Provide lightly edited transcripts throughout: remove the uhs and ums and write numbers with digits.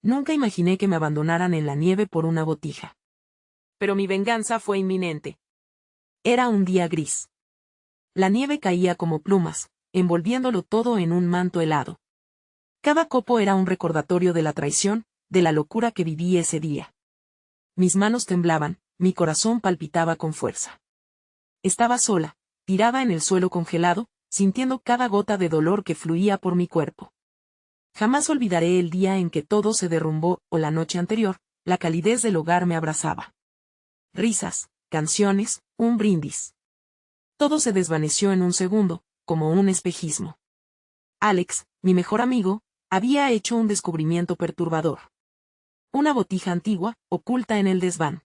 Nunca imaginé que me abandonaran en la nieve por una botija. Pero mi venganza fue inminente. Era un día gris. La nieve caía como plumas, envolviéndolo todo en un manto helado. Cada copo era un recordatorio de la traición, de la locura que viví ese día. Mis manos temblaban, mi corazón palpitaba con fuerza. Estaba sola, tirada en el suelo congelado, sintiendo cada gota de dolor que fluía por mi cuerpo. Jamás olvidaré el día en que todo se derrumbó, o la noche anterior, la calidez del hogar me abrazaba. Risas, canciones, un brindis. Todo se desvaneció en un segundo, como un espejismo. Alex, mi mejor amigo, había hecho un descubrimiento perturbador. Una botija antigua, oculta en el desván.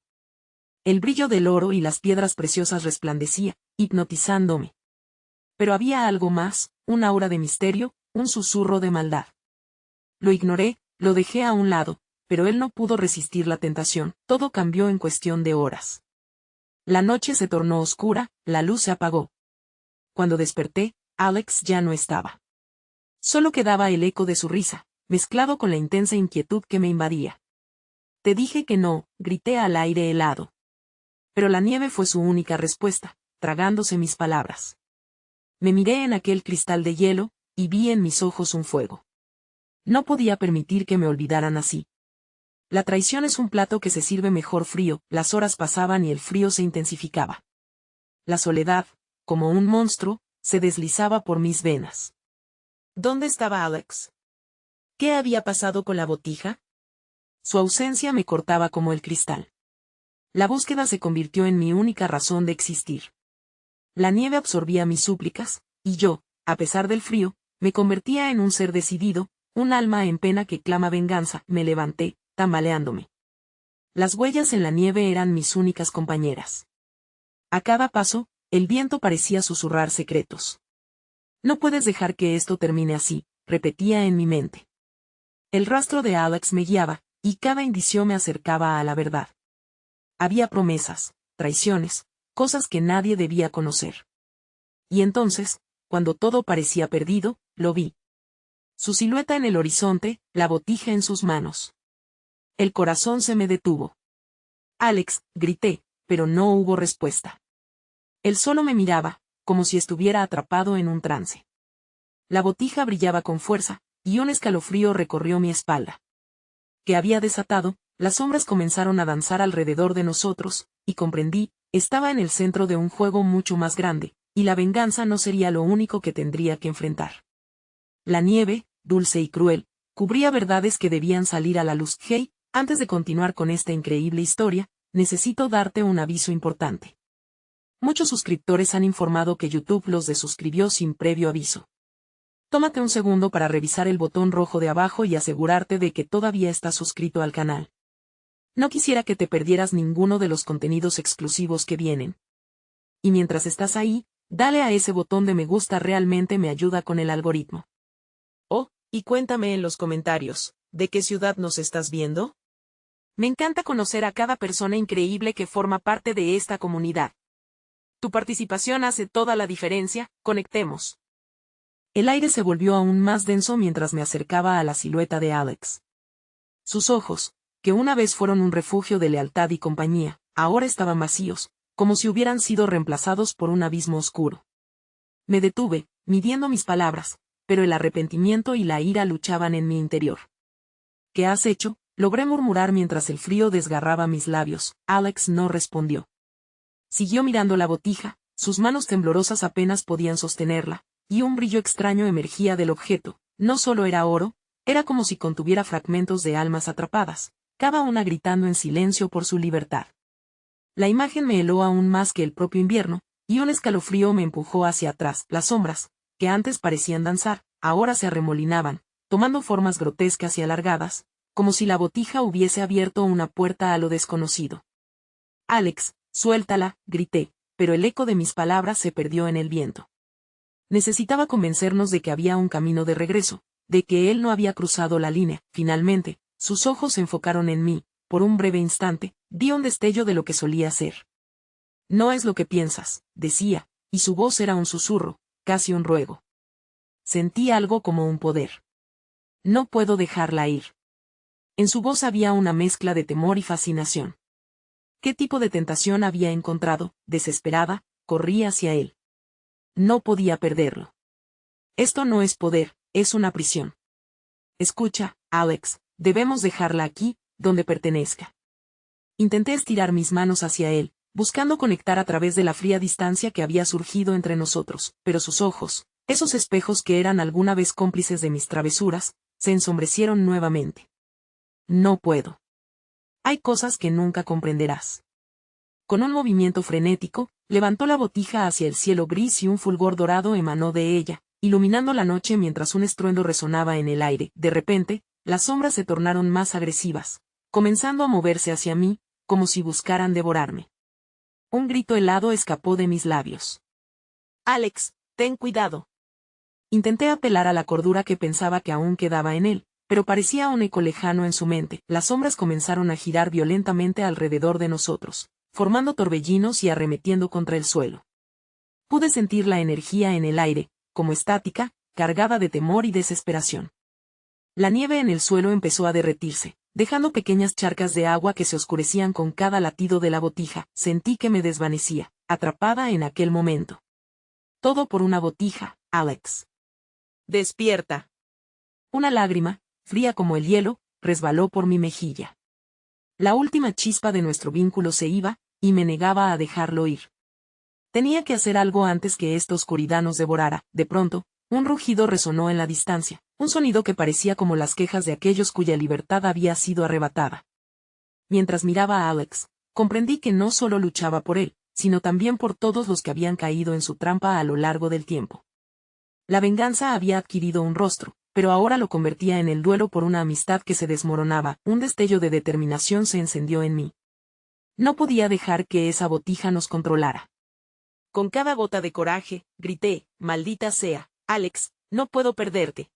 El brillo del oro y las piedras preciosas resplandecía, hipnotizándome. Pero había algo más, un aura de misterio, un susurro de maldad. Lo ignoré, lo dejé a un lado, pero él no pudo resistir la tentación. Todo cambió en cuestión de horas. La noche se tornó oscura, la luz se apagó. Cuando desperté, Alex ya no estaba. Solo quedaba el eco de su risa, mezclado con la intensa inquietud que me invadía. Te dije que no, grité al aire helado. Pero la nieve fue su única respuesta, tragándose mis palabras. Me miré en aquel cristal de hielo, y vi en mis ojos un fuego. No podía permitir que me olvidaran así. La traición es un plato que se sirve mejor frío, las horas pasaban y el frío se intensificaba. La soledad, como un monstruo, se deslizaba por mis venas. ¿Dónde estaba Alex? ¿Qué había pasado con la botija? Su ausencia me cortaba como el cristal. La búsqueda se convirtió en mi única razón de existir. La nieve absorbía mis súplicas, y yo, a pesar del frío, me convertía en un ser decidido, un alma en pena que clama venganza. Me levanté, tambaleándome. Las huellas en la nieve eran mis únicas compañeras. A cada paso, el viento parecía susurrar secretos. No puedes dejar que esto termine así, repetía en mi mente. El rastro de Alex me guiaba, y cada indicio me acercaba a la verdad. Había promesas, traiciones, cosas que nadie debía conocer. Y entonces, cuando todo parecía perdido, lo vi. Su silueta en el horizonte, la botija en sus manos. El corazón se me detuvo. Alex, grité, pero no hubo respuesta. Él solo me miraba, como si estuviera atrapado en un trance. La botija brillaba con fuerza, y un escalofrío recorrió mi espalda. ¿Qué había desatado? Las sombras comenzaron a danzar alrededor de nosotros, y comprendí, estaba en el centro de un juego mucho más grande, y la venganza no sería lo único que tendría que enfrentar. La nieve, dulce y cruel, cubría verdades que debían salir a la luz. Hey, antes de continuar con esta increíble historia, necesito darte un aviso importante. Muchos suscriptores han informado que YouTube los desuscribió sin previo aviso. Tómate un segundo para revisar el botón rojo de abajo y asegurarte de que todavía estás suscrito al canal. No quisiera que te perdieras ninguno de los contenidos exclusivos que vienen. Y mientras estás ahí, dale a ese botón de me gusta, realmente me ayuda con el algoritmo. Oh, y cuéntame en los comentarios, ¿de qué ciudad nos estás viendo? Me encanta conocer a cada persona increíble que forma parte de esta comunidad. Tu participación hace toda la diferencia, conectemos. El aire se volvió aún más denso mientras me acercaba a la silueta de Alex. Sus ojos, que una vez fueron un refugio de lealtad y compañía, ahora estaban vacíos, como si hubieran sido reemplazados por un abismo oscuro. Me detuve, midiendo mis palabras, pero el arrepentimiento y la ira luchaban en mi interior. ¿Qué has hecho? Logré murmurar mientras el frío desgarraba mis labios. Alex no respondió. Siguió mirando la botija, sus manos temblorosas apenas podían sostenerla, y un brillo extraño emergía del objeto. No solo era oro, era como si contuviera fragmentos de almas atrapadas, cada una gritando en silencio por su libertad. La imagen me heló aún más que el propio invierno, y un escalofrío me empujó hacia atrás. Las sombras, que antes parecían danzar, ahora se arremolinaban, tomando formas grotescas y alargadas, como si la botija hubiese abierto una puerta a lo desconocido. Alex, suéltala, grité, pero el eco de mis palabras se perdió en el viento. Necesitaba convencernos de que había un camino de regreso, de que él no había cruzado la línea. Finalmente, sus ojos se enfocaron en mí, por un breve instante, vi un destello de lo que solía ser. No es lo que piensas, decía, y su voz era un susurro, casi un ruego. Sentí algo como un poder. No puedo dejarla ir. En su voz había una mezcla de temor y fascinación. ¿Qué tipo de tentación había encontrado? Desesperada, corrí hacia él. No podía perderlo. Esto no es poder, es una prisión. Escucha, Alex, debemos dejarla aquí, donde pertenezca. Intenté estirar mis manos hacia él, buscando conectar a través de la fría distancia que había surgido entre nosotros, pero sus ojos, esos espejos que eran alguna vez cómplices de mis travesuras, se ensombrecieron nuevamente. No puedo. Hay cosas que nunca comprenderás. Con un movimiento frenético, levantó la botija hacia el cielo gris y un fulgor dorado emanó de ella, iluminando la noche mientras un estruendo resonaba en el aire. De repente, las sombras se tornaron más agresivas, comenzando a moverse hacia mí, como si buscaran devorarme. Un grito helado escapó de mis labios. Alex, ten cuidado. Intenté apelar a la cordura que pensaba que aún quedaba en él, pero parecía un eco lejano en su mente. Las sombras comenzaron a girar violentamente alrededor de nosotros, formando torbellinos y arremetiendo contra el suelo. Pude sentir la energía en el aire, como estática, cargada de temor y desesperación. La nieve en el suelo empezó a derretirse, dejando pequeñas charcas de agua que se oscurecían con cada latido de la botija. Sentí que me desvanecía, atrapada en aquel momento. Todo por una botija, Alex. Despierta. Una lágrima, fría como el hielo, resbaló por mi mejilla. La última chispa de nuestro vínculo se iba, y me negaba a dejarlo ir. Tenía que hacer algo antes que esta oscuridad nos devorara. De pronto, un rugido resonó en la distancia, un sonido que parecía como las quejas de aquellos cuya libertad había sido arrebatada. Mientras miraba a Alex, comprendí que no solo luchaba por él, sino también por todos los que habían caído en su trampa a lo largo del tiempo. La venganza había adquirido un rostro, pero ahora lo convertía en el duelo por una amistad que se desmoronaba. Un destello de determinación se encendió en mí. No podía dejar que esa botija nos controlara. Con cada gota de coraje, grité, maldita sea, Alex, no puedo perderte.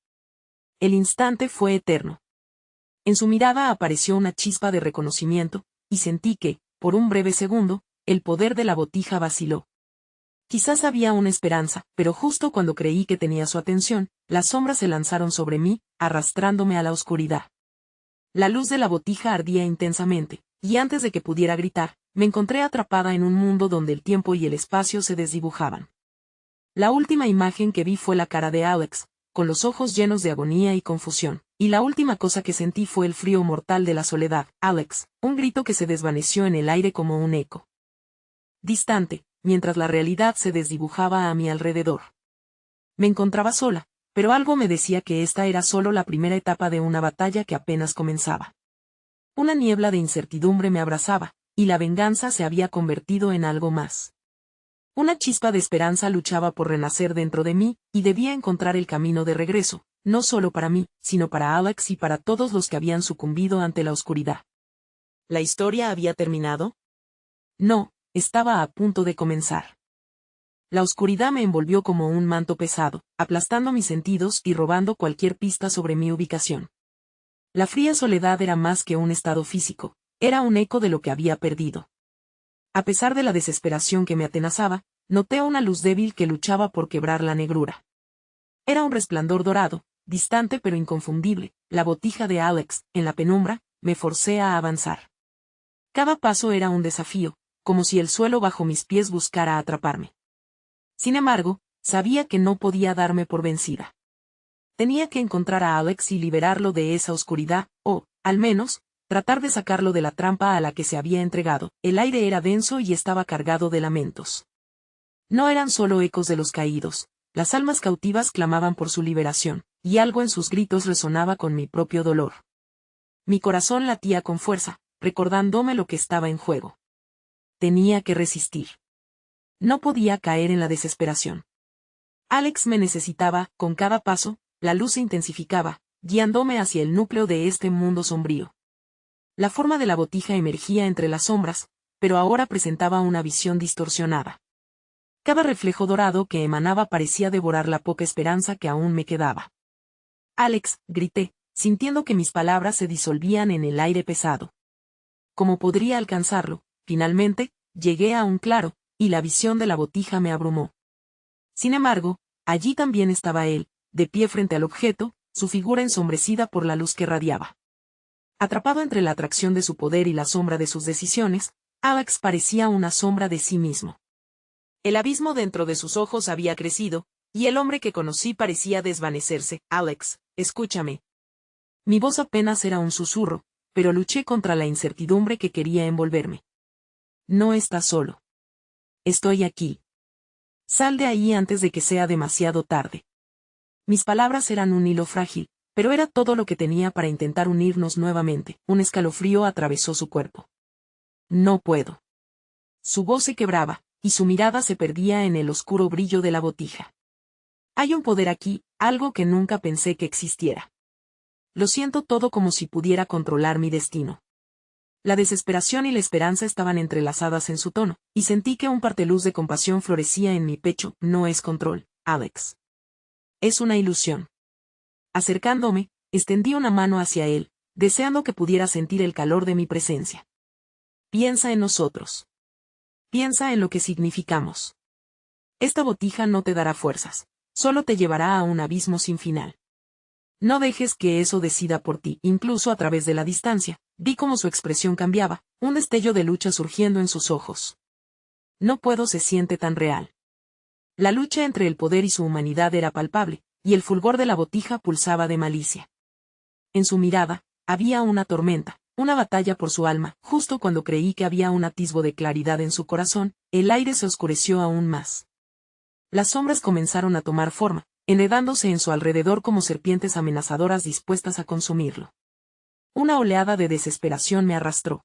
El instante fue eterno. En su mirada apareció una chispa de reconocimiento, y sentí que, por un breve segundo, el poder de la botija vaciló. Quizás había una esperanza, pero justo cuando creí que tenía su atención, las sombras se lanzaron sobre mí, arrastrándome a la oscuridad. La luz de la botija ardía intensamente, y antes de que pudiera gritar, me encontré atrapada en un mundo donde el tiempo y el espacio se desdibujaban. La última imagen que vi fue la cara de Alex, con los ojos llenos de agonía y confusión, y la última cosa que sentí fue el frío mortal de la soledad. Alex, un grito que se desvaneció en el aire como un eco. Distante, mientras la realidad se desdibujaba a mi alrededor. Me encontraba sola, pero algo me decía que esta era solo la primera etapa de una batalla que apenas comenzaba. Una niebla de incertidumbre me abrazaba, y la venganza se había convertido en algo más. Una chispa de esperanza luchaba por renacer dentro de mí, y debía encontrar el camino de regreso, no solo para mí, sino para Alex y para todos los que habían sucumbido ante la oscuridad. ¿La historia había terminado? No, estaba a punto de comenzar. La oscuridad me envolvió como un manto pesado, aplastando mis sentidos y robando cualquier pista sobre mi ubicación. La fría soledad era más que un estado físico, era un eco de lo que había perdido. A pesar de la desesperación que me atenazaba, noté una luz débil que luchaba por quebrar la negrura. Era un resplandor dorado, distante pero inconfundible. La botija de Alex, en la penumbra, me forcé a avanzar. Cada paso era un desafío, como si el suelo bajo mis pies buscara atraparme. Sin embargo, sabía que no podía darme por vencida. Tenía que encontrar a Alex y liberarlo de esa oscuridad, o, al menos, tratar de sacarlo de la trampa a la que se había entregado. El aire era denso y estaba cargado de lamentos. No eran solo ecos de los caídos, las almas cautivas clamaban por su liberación, y algo en sus gritos resonaba con mi propio dolor. Mi corazón latía con fuerza, recordándome lo que estaba en juego. Tenía que resistir. No podía caer en la desesperación. Alex me necesitaba. Con cada paso, la luz se intensificaba, guiándome hacia el núcleo de este mundo sombrío. La forma de la botija emergía entre las sombras, pero ahora presentaba una visión distorsionada. Cada reflejo dorado que emanaba parecía devorar la poca esperanza que aún me quedaba. Alex, grité, sintiendo que mis palabras se disolvían en el aire pesado. ¿Cómo podría alcanzarlo? Finalmente, llegué a un claro, y la visión de la botija me abrumó. Sin embargo, allí también estaba él, de pie frente al objeto, su figura ensombrecida por la luz que radiaba. Atrapado entre la atracción de su poder y la sombra de sus decisiones, Alex parecía una sombra de sí mismo. El abismo dentro de sus ojos había crecido, y el hombre que conocí parecía desvanecerse. Alex, escúchame. Mi voz apenas era un susurro, pero luché contra la incertidumbre que quería envolverme. No estás solo. Estoy aquí. Sal de ahí antes de que sea demasiado tarde. Mis palabras eran un hilo frágil, pero era todo lo que tenía para intentar unirnos nuevamente. Un escalofrío atravesó su cuerpo. No puedo. Su voz se quebraba, y su mirada se perdía en el oscuro brillo de la botija. Hay un poder aquí, algo que nunca pensé que existiera. Lo siento todo como si pudiera controlar mi destino. La desesperación y la esperanza estaban entrelazadas en su tono, y sentí que un parteluz de compasión florecía en mi pecho. No es control, Alex. Es una ilusión. Acercándome, extendí una mano hacia él, deseando que pudiera sentir el calor de mi presencia. Piensa en nosotros. Piensa en lo que significamos. Esta botija no te dará fuerzas, solo te llevará a un abismo sin final. No dejes que eso decida por ti. Incluso a través de la distancia, vi cómo su expresión cambiaba, un destello de lucha surgiendo en sus ojos. No puedo se siente tan real. La lucha entre el poder y su humanidad era palpable, y el fulgor de la botija pulsaba de malicia. En su mirada, había una tormenta, una batalla por su alma. Justo cuando creí que había un atisbo de claridad en su corazón, el aire se oscureció aún más. Las sombras comenzaron a tomar forma, enredándose en su alrededor como serpientes amenazadoras dispuestas a consumirlo. Una oleada de desesperación me arrastró.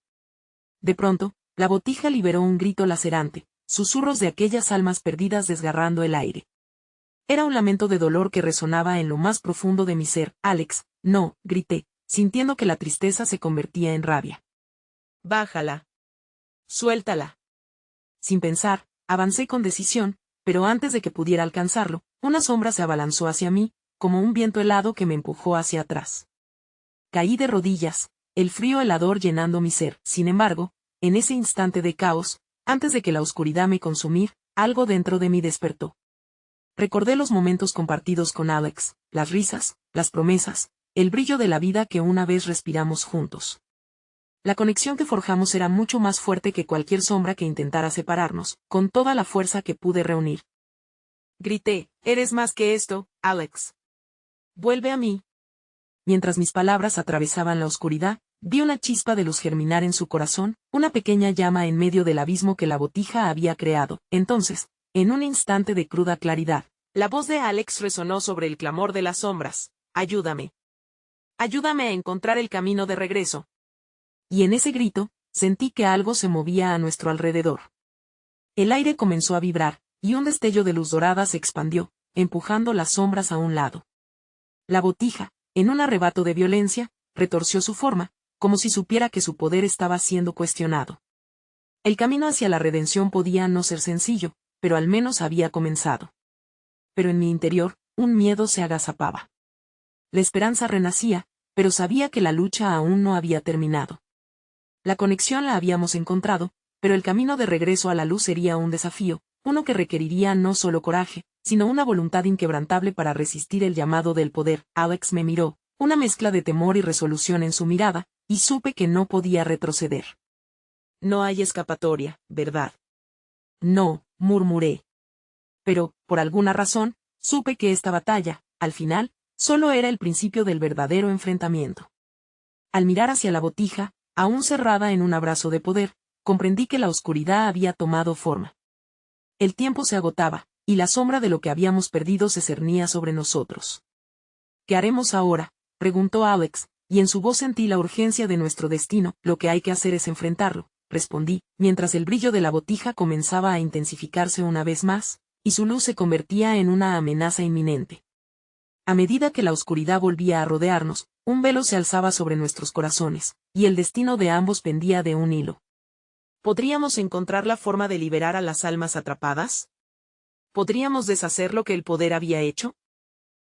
De pronto, la botija liberó un grito lacerante, susurros de aquellas almas perdidas desgarrando el aire. Era un lamento de dolor que resonaba en lo más profundo de mi ser. Alex, no, grité, sintiendo que la tristeza se convertía en rabia. Bájala. Suéltala. Sin pensar, avancé con decisión, pero antes de que pudiera alcanzarlo, una sombra se abalanzó hacia mí, como un viento helado que me empujó hacia atrás. Caí de rodillas, el frío helador llenando mi ser. Sin embargo, en ese instante de caos, antes de que la oscuridad me consumiera, algo dentro de mí despertó. Recordé los momentos compartidos con Alex, las risas, las promesas, el brillo de la vida que una vez respiramos juntos. La conexión que forjamos era mucho más fuerte que cualquier sombra que intentara separarnos, con toda la fuerza que pude reunir. Grité, eres más que esto, Alex. Vuelve a mí. Mientras mis palabras atravesaban la oscuridad, vi una chispa de luz germinar en su corazón, una pequeña llama en medio del abismo que la botija había creado. Entonces, en un instante de cruda claridad, la voz de Alex resonó sobre el clamor de las sombras. Ayúdame. Ayúdame a encontrar el camino de regreso. Y en ese grito, sentí que algo se movía a nuestro alrededor. El aire comenzó a vibrar, y un destello de luz dorada se expandió, empujando las sombras a un lado. La botija, en un arrebato de violencia, retorció su forma, como si supiera que su poder estaba siendo cuestionado. El camino hacia la redención podía no ser sencillo, pero al menos había comenzado. Pero en mi interior, un miedo se agazapaba. La esperanza renacía, pero sabía que la lucha aún no había terminado. La conexión la habíamos encontrado, pero el camino de regreso a la luz sería un desafío, uno que requeriría no solo coraje, sino una voluntad inquebrantable para resistir el llamado del poder. Alex me miró, una mezcla de temor y resolución en su mirada, y supe que no podía retroceder. No hay escapatoria, ¿verdad? No, murmuré. Pero, por alguna razón, supe que esta batalla, al final, solo era el principio del verdadero enfrentamiento. Al mirar hacia la botija, aún cerrada en un abrazo de poder, comprendí que la oscuridad había tomado forma. El tiempo se agotaba, y la sombra de lo que habíamos perdido se cernía sobre nosotros. ¿Qué haremos ahora?, preguntó Alex, y en su voz sentí la urgencia de nuestro destino. Lo que hay que hacer es enfrentarlo, respondí, mientras el brillo de la botija comenzaba a intensificarse una vez más, y su luz se convertía en una amenaza inminente. A medida que la oscuridad volvía a rodearnos, un velo se alzaba sobre nuestros corazones, y el destino de ambos pendía de un hilo. ¿Podríamos encontrar la forma de liberar a las almas atrapadas? ¿Podríamos deshacer lo que el poder había hecho?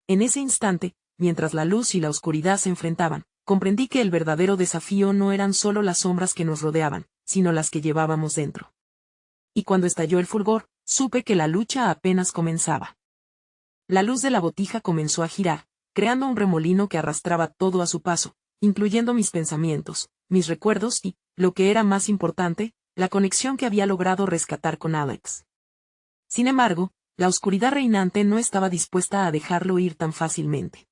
En ese instante, mientras la luz y la oscuridad se enfrentaban, comprendí que el verdadero desafío no eran solo las sombras que nos rodeaban, sino las que llevábamos dentro. Y cuando estalló el fulgor, supe que la lucha apenas comenzaba. La luz de la botija comenzó a girar, creando un remolino que arrastraba todo a su paso, incluyendo mis pensamientos, mis recuerdos y, lo que era más importante, la conexión que había logrado rescatar con Alex. Sin embargo, la oscuridad reinante no estaba dispuesta a dejarlo ir tan fácilmente.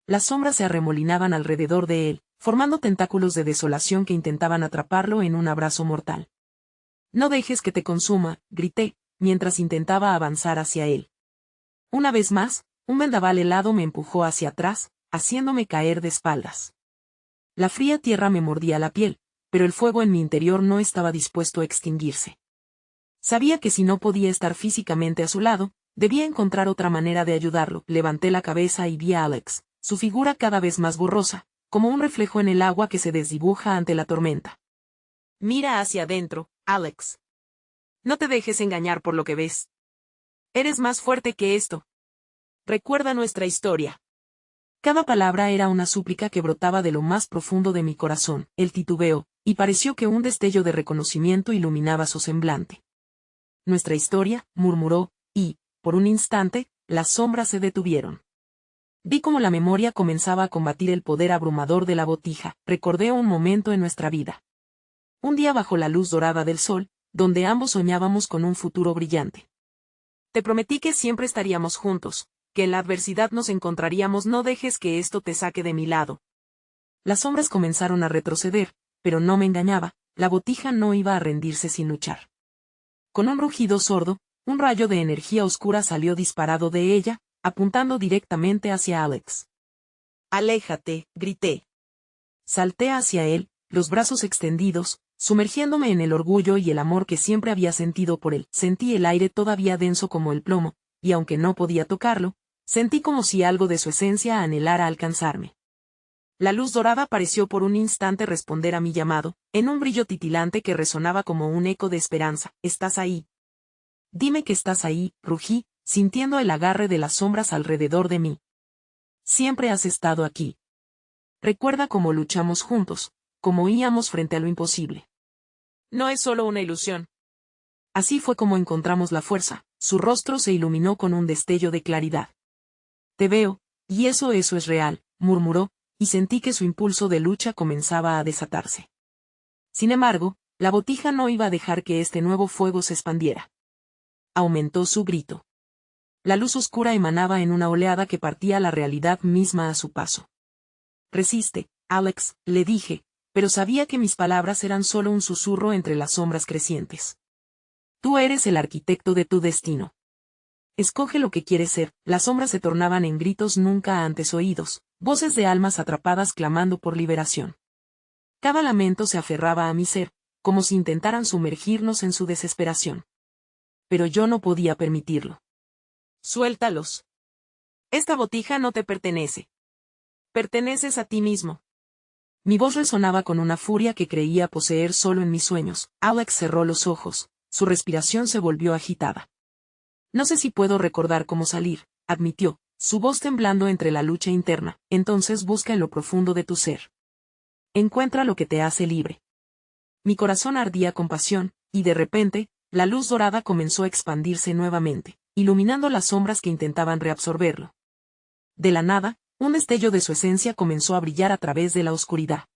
Las sombras se arremolinaban alrededor de él, formando tentáculos de desolación que intentaban atraparlo en un abrazo mortal. «No dejes que te consuma», grité, mientras intentaba avanzar hacia él. Una vez más, un vendaval helado me empujó hacia atrás, haciéndome caer de espaldas. La fría tierra me mordía la piel, pero el fuego en mi interior no estaba dispuesto a extinguirse. Sabía que si no podía estar físicamente a su lado, debía encontrar otra manera de ayudarlo. Levanté la cabeza y vi a Alex, su figura cada vez más borrosa, como un reflejo en el agua que se desdibuja ante la tormenta. «Mira hacia adentro, Alex. No te dejes engañar por lo que ves. Eres más fuerte que esto. Recuerda nuestra historia». Cada palabra era una súplica que brotaba de lo más profundo de mi corazón. Él titubeó, y pareció que un destello de reconocimiento iluminaba su semblante. «Nuestra historia», murmuró, y, por un instante, las sombras se detuvieron. Vi cómo la memoria comenzaba a combatir el poder abrumador de la botija. Recordé un momento en nuestra vida. Un día bajo la luz dorada del sol, donde ambos soñábamos con un futuro brillante. Te prometí que siempre estaríamos juntos, que en la adversidad nos encontraríamos. No dejes que esto te saque de mi lado. Las sombras comenzaron a retroceder, pero no me engañaba, la botija no iba a rendirse sin luchar. Con un rugido sordo, un rayo de energía oscura salió disparado de ella, apuntando directamente hacia Alex. «Aléjate», grité. Salté hacia él, los brazos extendidos, sumergiéndome en el orgullo y el amor que siempre había sentido por él. Sentí el aire todavía denso como el plomo, y aunque no podía tocarlo, sentí como si algo de su esencia anhelara alcanzarme. La luz dorada pareció por un instante responder a mi llamado, en un brillo titilante que resonaba como un eco de esperanza. «¿Estás ahí? Dime que estás ahí», rugí, sintiendo el agarre de las sombras alrededor de mí. «Siempre has estado aquí. Recuerda cómo luchamos juntos, cómo íbamos frente a lo imposible. No es solo una ilusión». Así fue como encontramos la fuerza. Su rostro se iluminó con un destello de claridad. «Te veo, y eso es real», murmuró, y sentí que su impulso de lucha comenzaba a desatarse. Sin embargo, la botija no iba a dejar que este nuevo fuego se expandiera. Aumentó su grito. La luz oscura emanaba en una oleada que partía la realidad misma a su paso. «Resiste, Alex», le dije, pero sabía que mis palabras eran solo un susurro entre las sombras crecientes. «Tú eres el arquitecto de tu destino. Escoge lo que quieres ser». Las sombras se tornaban en gritos nunca antes oídos, voces de almas atrapadas clamando por liberación. Cada lamento se aferraba a mi ser, como si intentaran sumergirnos en su desesperación. Pero yo no podía permitirlo. «Suéltalos. Esta botija no te pertenece. Perteneces a ti mismo». Mi voz resonaba con una furia que creía poseer solo en mis sueños. Alex cerró los ojos, su respiración se volvió agitada. «No sé si puedo recordar cómo salir», admitió, su voz temblando entre la lucha interna. «Entonces busca en lo profundo de tu ser. Encuentra lo que te hace libre». Mi corazón ardía con pasión, y de repente, la luz dorada comenzó a expandirse nuevamente, iluminando las sombras que intentaban reabsorberlo. De la nada, un destello de su esencia comenzó a brillar a través de la oscuridad.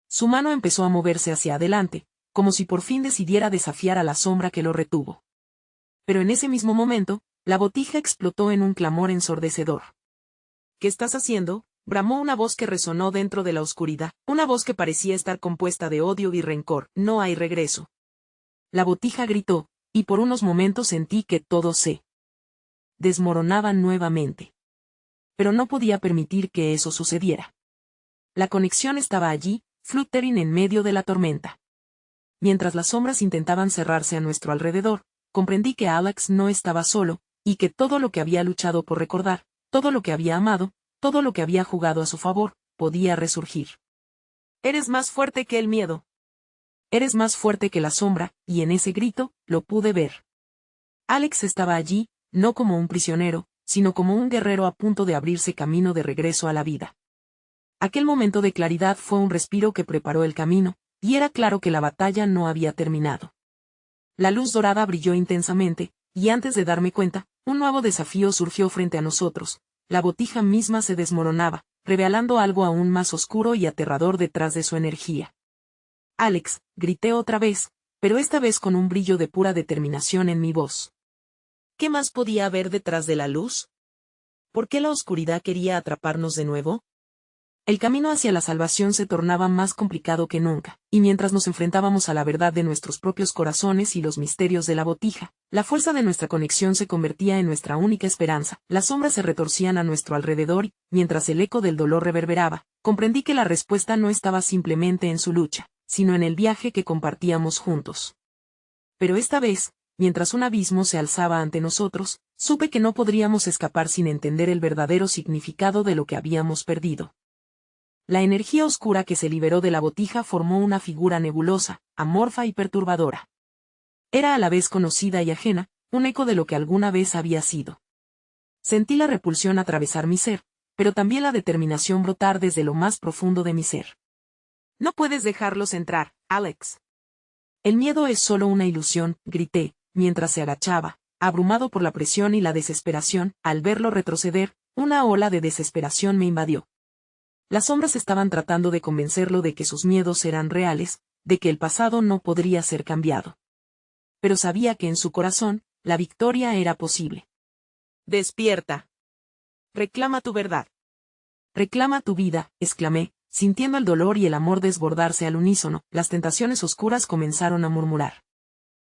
Su mano empezó a moverse hacia adelante, como si por fin decidiera desafiar a la sombra que lo retuvo. Pero en ese mismo momento, la botija explotó en un clamor ensordecedor. «¿Qué estás haciendo?», bramó una voz que resonó dentro de la oscuridad, una voz que parecía estar compuesta de odio y rencor. «No hay regreso». La botija gritó, y por unos momentos sentí que todo se desmoronaba nuevamente. Pero no podía permitir que eso sucediera. La conexión estaba allí, fluttering en medio de la tormenta. Mientras las sombras intentaban cerrarse a nuestro alrededor, comprendí que Alex no estaba solo, y que todo lo que había luchado por recordar, todo lo que había amado, todo lo que había jugado a su favor, podía resurgir. «Eres más fuerte que el miedo. Eres más fuerte que la sombra», y en ese grito, lo pude ver. Alex estaba allí, no como un prisionero, sino como un guerrero a punto de abrirse camino de regreso a la vida. Aquel momento de claridad fue un respiro que preparó el camino, y era claro que la batalla no había terminado. La luz dorada brilló intensamente, y antes de darme cuenta, un nuevo desafío surgió frente a nosotros. La botija misma se desmoronaba, revelando algo aún más oscuro y aterrador detrás de su energía. Alex, grité otra vez, pero esta vez con un brillo de pura determinación en mi voz. ¿Qué más podía haber detrás de la luz? ¿Por qué la oscuridad quería atraparnos de nuevo? El camino hacia la salvación se tornaba más complicado que nunca, y mientras nos enfrentábamos a la verdad de nuestros propios corazones y los misterios de la botija, la fuerza de nuestra conexión se convertía en nuestra única esperanza. Las sombras se retorcían a nuestro alrededor y, mientras el eco del dolor reverberaba, comprendí que la respuesta no estaba simplemente en su lucha, sino en el viaje que compartíamos juntos. Pero esta vez, mientras un abismo se alzaba ante nosotros, supe que no podríamos escapar sin entender el verdadero significado de lo que habíamos perdido. La energía oscura que se liberó de la botija formó una figura nebulosa, amorfa y perturbadora. Era a la vez conocida y ajena, un eco de lo que alguna vez había sido. Sentí la repulsión atravesar mi ser, pero también la determinación brotar desde lo más profundo de mi ser. No puedes dejarlos entrar, Alex. El miedo es solo una ilusión, grité, mientras se agachaba, abrumado por la presión y la desesperación. Al verlo retroceder, una ola de desesperación me invadió. Las sombras estaban tratando de convencerlo de que sus miedos eran reales, de que el pasado no podría ser cambiado. Pero sabía que en su corazón, la victoria era posible. Despierta. Reclama tu verdad. Reclama tu vida, exclamé, sintiendo el dolor y el amor desbordarse al unísono. Las tentaciones oscuras comenzaron a murmurar.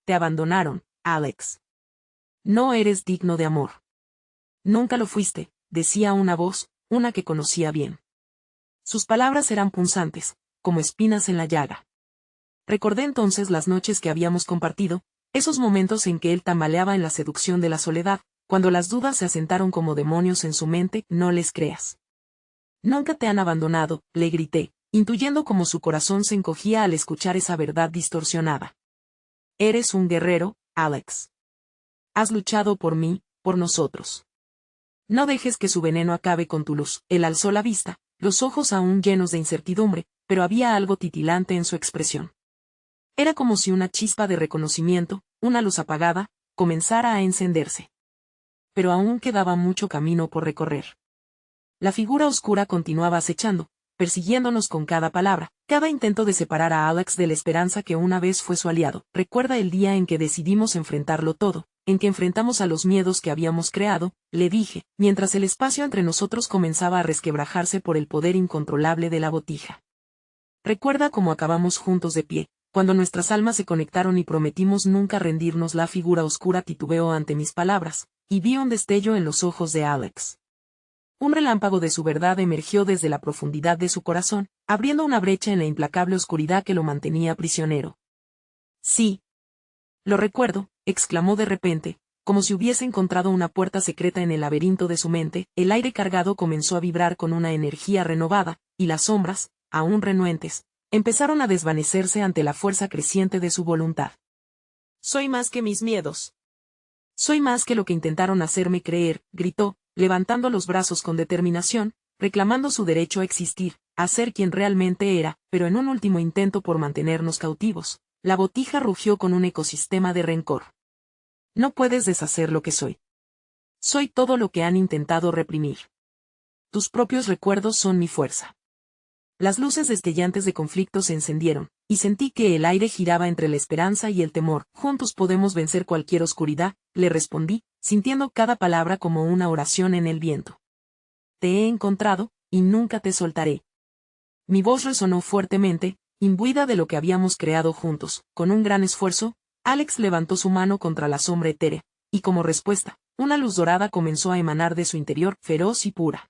Te abandonaron, Alex. No eres digno de amor. Nunca lo fuiste, decía una voz, una que conocía bien. Sus palabras eran punzantes, como espinas en la llaga. Recordé entonces las noches que habíamos compartido, esos momentos en que él tambaleaba en la seducción de la soledad, cuando las dudas se asentaron como demonios en su mente. No les creas. Nunca te han abandonado, le grité, intuyendo cómo su corazón se encogía al escuchar esa verdad distorsionada. Eres un guerrero, Alex. Has luchado por mí, por nosotros. No dejes que su veneno acabe con tu luz. Él alzó la vista, los ojos aún llenos de incertidumbre, pero había algo titilante en su expresión. Era como si una chispa de reconocimiento, una luz apagada, comenzara a encenderse. Pero aún quedaba mucho camino por recorrer. La figura oscura continuaba acechando, persiguiéndonos con cada palabra, cada intento de separar a Alex de la esperanza que una vez fue su aliado. Recuerda el día en que decidimos enfrentarlo todo, en que enfrentamos a los miedos que habíamos creado, le dije, mientras el espacio entre nosotros comenzaba a resquebrajarse por el poder incontrolable de la botija. Recuerda cómo acabamos juntos de pie, cuando nuestras almas se conectaron y prometimos nunca rendirnos. La figura oscura titubeó ante mis palabras, y vi un destello en los ojos de Alex. Un relámpago de su verdad emergió desde la profundidad de su corazón, abriendo una brecha en la implacable oscuridad que lo mantenía prisionero. Sí. Lo recuerdo, exclamó de repente, como si hubiese encontrado una puerta secreta en el laberinto de su mente. El aire cargado comenzó a vibrar con una energía renovada, y las sombras, aún renuentes, empezaron a desvanecerse ante la fuerza creciente de su voluntad. Soy más que mis miedos. Soy más que lo que intentaron hacerme creer, gritó, levantando los brazos con determinación, reclamando su derecho a existir, a ser quien realmente era. Pero en un último intento por mantenernos cautivos, la botija rugió con un ecosistema de rencor. No puedes deshacer lo que soy. Soy todo lo que han intentado reprimir. Tus propios recuerdos son mi fuerza. Las luces destellantes de conflicto se encendieron, y sentí que el aire giraba entre la esperanza y el temor. Juntos podemos vencer cualquier oscuridad, le respondí, sintiendo cada palabra como una oración en el viento. Te he encontrado, y nunca te soltaré. Mi voz resonó fuertemente, imbuida de lo que habíamos creado juntos. Con un gran esfuerzo, Alex levantó su mano contra la sombra etérea, y como respuesta, una luz dorada comenzó a emanar de su interior, feroz y pura.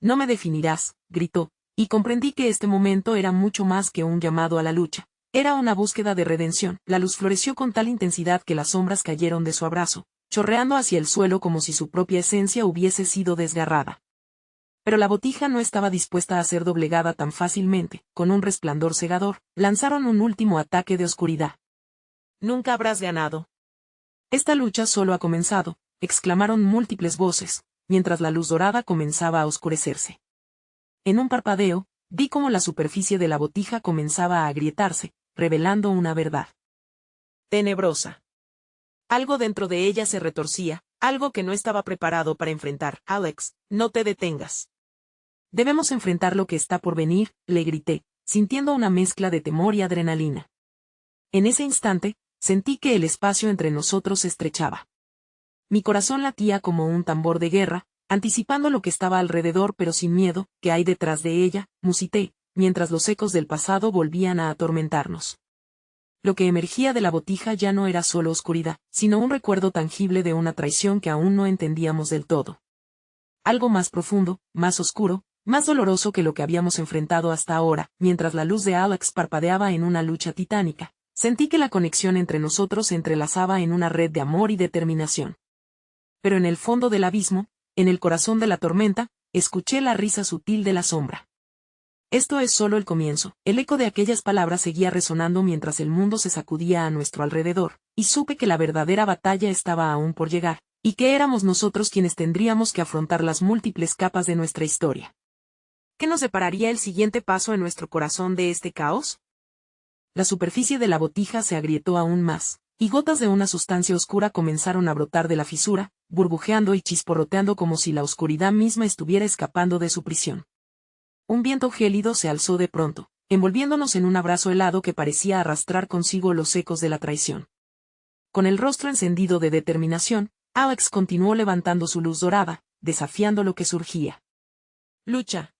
No me definirás, gritó, y comprendí que este momento era mucho más que un llamado a la lucha. Era una búsqueda de redención. La luz floreció con tal intensidad que las sombras cayeron de su abrazo, chorreando hacia el suelo como si su propia esencia hubiese sido desgarrada. Pero la botija no estaba dispuesta a ser doblegada tan fácilmente. Con un resplandor cegador, lanzaron un último ataque de oscuridad. Nunca habrás ganado. Esta lucha solo ha comenzado, exclamaron múltiples voces, mientras la luz dorada comenzaba a oscurecerse. En un parpadeo, vi cómo la superficie de la botija comenzaba a agrietarse, revelando una verdad tenebrosa. Algo dentro de ella se retorcía, algo que no estaba preparado para enfrentar. Alex, no te detengas. Debemos enfrentar lo que está por venir, le grité, sintiendo una mezcla de temor y adrenalina. En ese instante, sentí que el espacio entre nosotros se estrechaba. Mi corazón latía como un tambor de guerra, anticipando lo que estaba alrededor pero sin miedo. ¿Qué hay detrás de ella?, musité, mientras los ecos del pasado volvían a atormentarnos. Lo que emergía de la botija ya no era solo oscuridad, sino un recuerdo tangible de una traición que aún no entendíamos del todo. Algo más profundo, más oscuro, más doloroso que lo que habíamos enfrentado hasta ahora. Mientras la luz de Alex parpadeaba en una lucha titánica, sentí que la conexión entre nosotros se entrelazaba en una red de amor y determinación. Pero en el fondo del abismo, en el corazón de la tormenta, escuché la risa sutil de la sombra. Esto es solo el comienzo. El eco de aquellas palabras seguía resonando mientras el mundo se sacudía a nuestro alrededor, y supe que la verdadera batalla estaba aún por llegar, y que éramos nosotros quienes tendríamos que afrontar las múltiples capas de nuestra historia. ¿Qué nos separaría el siguiente paso en nuestro corazón de este caos? La superficie de la botija se agrietó aún más, y gotas de una sustancia oscura comenzaron a brotar de la fisura, burbujeando y chisporroteando como si la oscuridad misma estuviera escapando de su prisión. Un viento gélido se alzó de pronto, envolviéndonos en un abrazo helado que parecía arrastrar consigo los ecos de la traición. Con el rostro encendido de determinación, Alex continuó levantando su luz dorada, desafiando lo que surgía. «Lucha.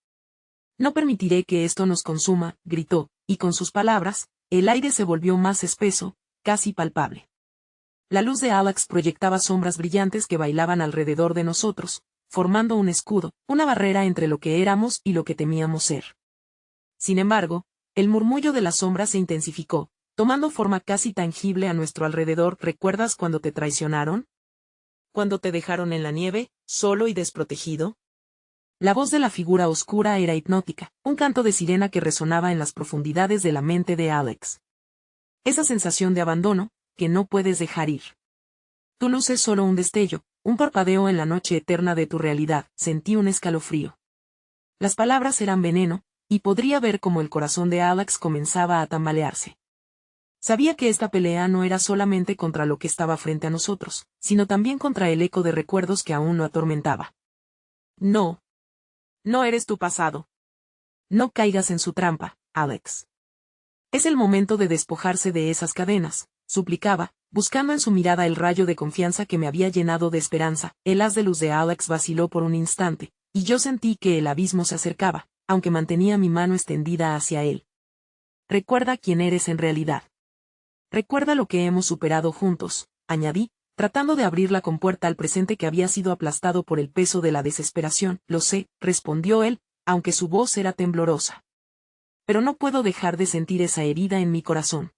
No permitiré que esto nos consuma», gritó, y con sus palabras, el aire se volvió más espeso, casi palpable. La luz de Alex proyectaba sombras brillantes que bailaban alrededor de nosotros, formando un escudo, una barrera entre lo que éramos y lo que temíamos ser. Sin embargo, el murmullo de las sombras se intensificó, tomando forma casi tangible a nuestro alrededor. ¿Recuerdas cuando te traicionaron? ¿Cuando te dejaron en la nieve, solo y desprotegido? La voz de la figura oscura era hipnótica, un canto de sirena que resonaba en las profundidades de la mente de Alex. Esa sensación de abandono, que no puedes dejar ir. Tu luz es solo un destello, un parpadeo en la noche eterna de tu realidad. Sentí un escalofrío. Las palabras eran veneno, y podría ver cómo el corazón de Alex comenzaba a tambalearse. Sabía que esta pelea no era solamente contra lo que estaba frente a nosotros, sino también contra el eco de recuerdos que aún lo atormentaba. No. No eres tu pasado. No caigas en su trampa, Alex. Es el momento de despojarse de esas cadenas, suplicaba, buscando en su mirada el rayo de confianza que me había llenado de esperanza. El haz de luz de Alex vaciló por un instante, y yo sentí que el abismo se acercaba, aunque mantenía mi mano extendida hacia él. Recuerda quién eres en realidad. Recuerda lo que hemos superado juntos, añadí, tratando de abrir la compuerta al presente que había sido aplastado por el peso de la desesperación. Lo sé, respondió él, aunque su voz era temblorosa. Pero no puedo dejar de sentir esa herida en mi corazón.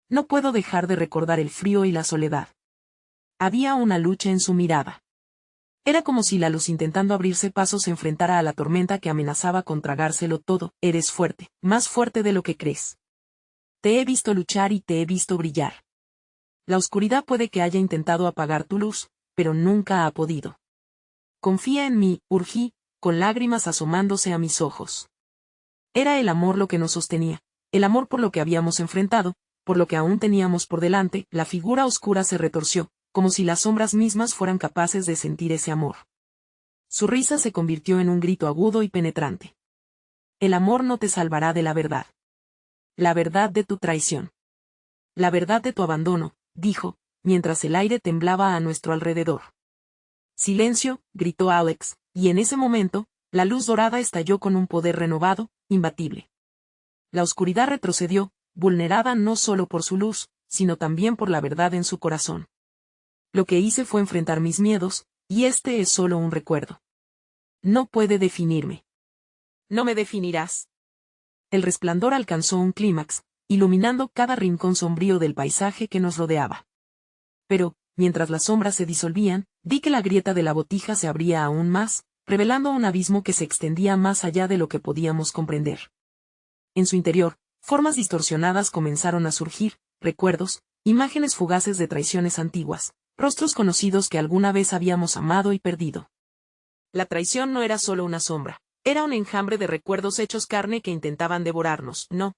No puedo dejar de recordar el frío y la soledad. Había una lucha en su mirada. Era como si la luz intentando abrirse paso se enfrentara a la tormenta que amenazaba con tragárselo todo. Eres fuerte, más fuerte de lo que crees. Te he visto luchar y te he visto brillar. La oscuridad puede que haya intentado apagar tu luz, pero nunca ha podido. Confía en mí, urgí, con lágrimas asomándose a mis ojos. Era el amor lo que nos sostenía, el amor por lo que habíamos enfrentado, por lo que aún teníamos por delante. La figura oscura se retorció, como si las sombras mismas fueran capaces de sentir ese amor. Su risa se convirtió en un grito agudo y penetrante. El amor no te salvará de la verdad. La verdad de tu traición. La verdad de tu abandono, dijo, mientras el aire temblaba a nuestro alrededor. Silencio, gritó Alex, y en ese momento, la luz dorada estalló con un poder renovado, imbatible. La oscuridad retrocedió, vulnerada no solo por su luz, sino también por la verdad en su corazón. Lo que hice fue enfrentar mis miedos, y este es solo un recuerdo. No puede definirme. No me definirás. El resplandor alcanzó un clímax, iluminando cada rincón sombrío del paisaje que nos rodeaba. Pero, mientras las sombras se disolvían, vi que la grieta de la botija se abría aún más, revelando un abismo que se extendía más allá de lo que podíamos comprender. En su interior, formas distorsionadas comenzaron a surgir, recuerdos, imágenes fugaces de traiciones antiguas, rostros conocidos que alguna vez habíamos amado y perdido. La traición no era solo una sombra, era un enjambre de recuerdos hechos carne que intentaban devorarnos. No.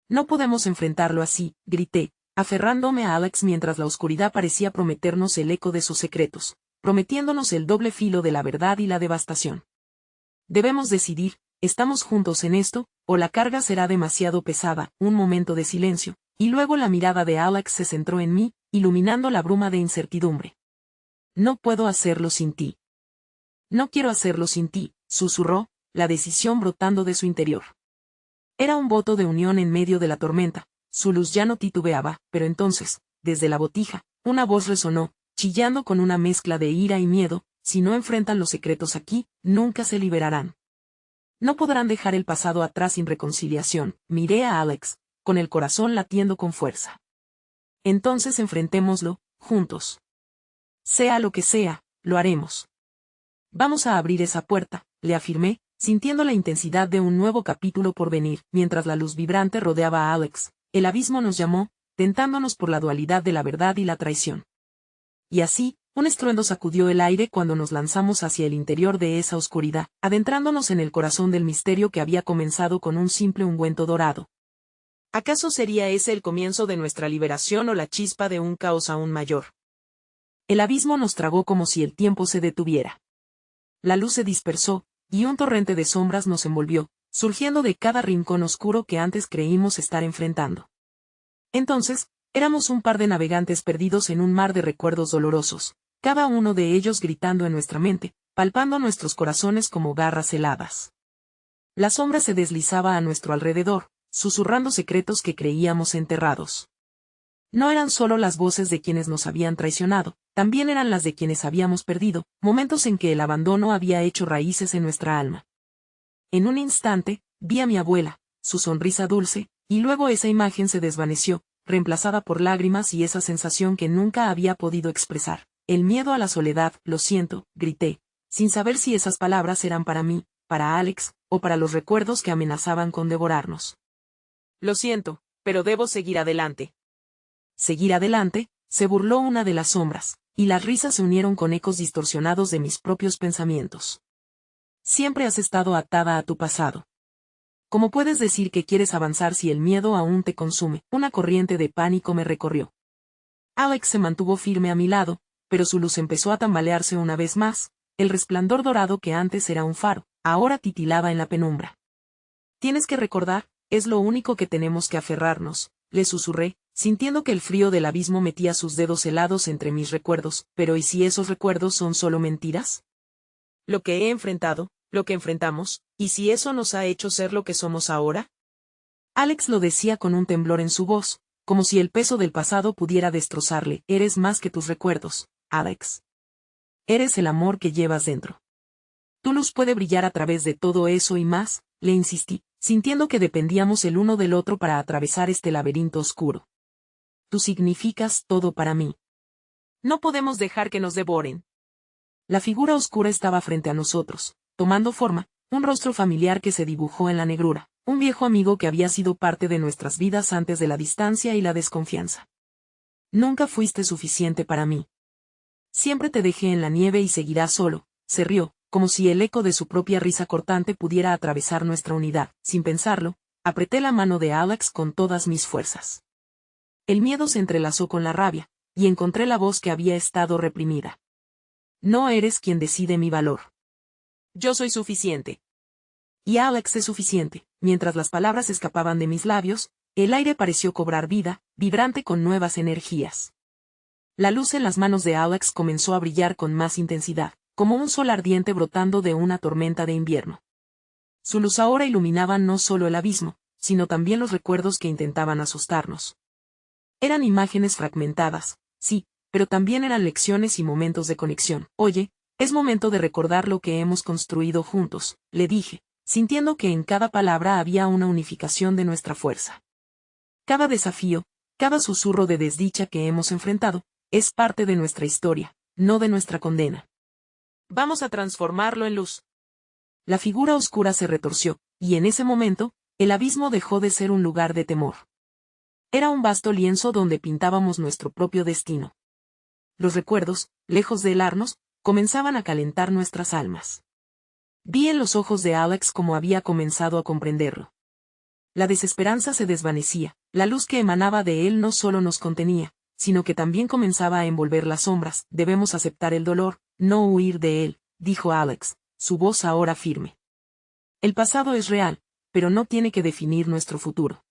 No podemos enfrentarlo así, grité, aferrándome a Alex mientras la oscuridad parecía prometernos el eco de sus secretos, prometiéndonos el doble filo de la verdad y la devastación. Debemos decidir, ¿estamos juntos en esto, o la carga será demasiado pesada? Un momento de silencio, y luego la mirada de Alex se centró en mí, iluminando la bruma de incertidumbre. No puedo hacerlo sin ti. No quiero hacerlo sin ti, susurró, la decisión brotando de su interior. Era un voto de unión en medio de la tormenta, su luz ya no titubeaba, pero entonces, desde la botija, una voz resonó, chillando con una mezcla de ira y miedo: si no enfrentan los secretos aquí, nunca se liberarán. No podrán dejar el pasado atrás sin reconciliación. Miré a Alex, con el corazón latiendo con fuerza. Entonces enfrentémoslo, juntos. Sea lo que sea, lo haremos. Vamos a abrir esa puerta, le afirmé, sintiendo la intensidad de un nuevo capítulo por venir. Mientras la luz vibrante rodeaba a Alex, el abismo nos llamó, tentándonos por la dualidad de la verdad y la traición. Y así, un estruendo sacudió el aire cuando nos lanzamos hacia el interior de esa oscuridad, adentrándonos en el corazón del misterio que había comenzado con un simple ungüento dorado. ¿Acaso sería ese el comienzo de nuestra liberación o la chispa de un caos aún mayor? El abismo nos tragó como si el tiempo se detuviera. La luz se dispersó, y un torrente de sombras nos envolvió, surgiendo de cada rincón oscuro que antes creímos estar enfrentando. Entonces, éramos un par de navegantes perdidos en un mar de recuerdos dolorosos, cada uno de ellos gritando en nuestra mente, palpando nuestros corazones como garras heladas. La sombra se deslizaba a nuestro alrededor, susurrando secretos que creíamos enterrados. No eran solo las voces de quienes nos habían traicionado, también eran las de quienes habíamos perdido, momentos en que el abandono había hecho raíces en nuestra alma. En un instante, vi a mi abuela, su sonrisa dulce, y luego esa imagen se desvaneció, reemplazada por lágrimas y esa sensación que nunca había podido expresar, el miedo a la soledad. Lo siento, grité, sin saber si esas palabras eran para mí, para Alex, o para los recuerdos que amenazaban con devorarnos. Lo siento, pero debo seguir adelante. Seguir adelante, se burló una de las sombras, y las risas se unieron con ecos distorsionados de mis propios pensamientos. Siempre has estado atada a tu pasado. ¿Cómo puedes decir que quieres avanzar si el miedo aún te consume? Una corriente de pánico me recorrió. Alex se mantuvo firme a mi lado, pero su luz empezó a tambalearse una vez más, el resplandor dorado que antes era un faro, ahora titilaba en la penumbra. Tienes que recordar, es lo único que tenemos que aferrarnos, le susurré, sintiendo que el frío del abismo metía sus dedos helados entre mis recuerdos. Pero ¿y si esos recuerdos son solo mentiras? Lo que he enfrentado, lo que enfrentamos, ¿y si eso nos ha hecho ser lo que somos ahora? Alex lo decía con un temblor en su voz, como si el peso del pasado pudiera destrozarle. Eres más que tus recuerdos, Alex. Eres el amor que llevas dentro. Tu luz puede brillar a través de todo eso y más, le insistí, sintiendo que dependíamos el uno del otro para atravesar este laberinto oscuro. Tú significas todo para mí. No podemos dejar que nos devoren. La figura oscura estaba frente a nosotros, tomando forma, un rostro familiar que se dibujó en la negrura, un viejo amigo que había sido parte de nuestras vidas antes de la distancia y la desconfianza. Nunca fuiste suficiente para mí. Siempre te dejé en la nieve y seguirás solo, se rió, como si el eco de su propia risa cortante pudiera atravesar nuestra unidad. Sin pensarlo, apreté la mano de Alex con todas mis fuerzas. El miedo se entrelazó con la rabia, y encontré la voz que había estado reprimida. No eres quien decide mi valor. Yo soy suficiente. Y Alex es suficiente. Mientras las palabras escapaban de mis labios, el aire pareció cobrar vida, vibrante con nuevas energías. La luz en las manos de Alex comenzó a brillar con más intensidad, como un sol ardiente brotando de una tormenta de invierno. Su luz ahora iluminaba no solo el abismo, sino también los recuerdos que intentaban asustarnos. Eran imágenes fragmentadas, sí, pero también eran lecciones y momentos de conexión. Oye, es momento de recordar lo que hemos construido juntos, le dije, sintiendo que en cada palabra había una unificación de nuestra fuerza. Cada desafío, cada susurro de desdicha que hemos enfrentado, es parte de nuestra historia, no de nuestra condena. Vamos a transformarlo en luz. La figura oscura se retorció, y en ese momento, el abismo dejó de ser un lugar de temor. Era un vasto lienzo donde pintábamos nuestro propio destino. Los recuerdos, lejos de helarnos, comenzaban a calentar nuestras almas. Vi en los ojos de Alex cómo había comenzado a comprenderlo. La desesperanza se desvanecía, la luz que emanaba de él no solo nos contenía, sino que también comenzaba a envolver las sombras. Debemos aceptar el dolor, no huir de él, dijo Alex, su voz ahora firme. El pasado es real, pero no tiene que definir nuestro futuro.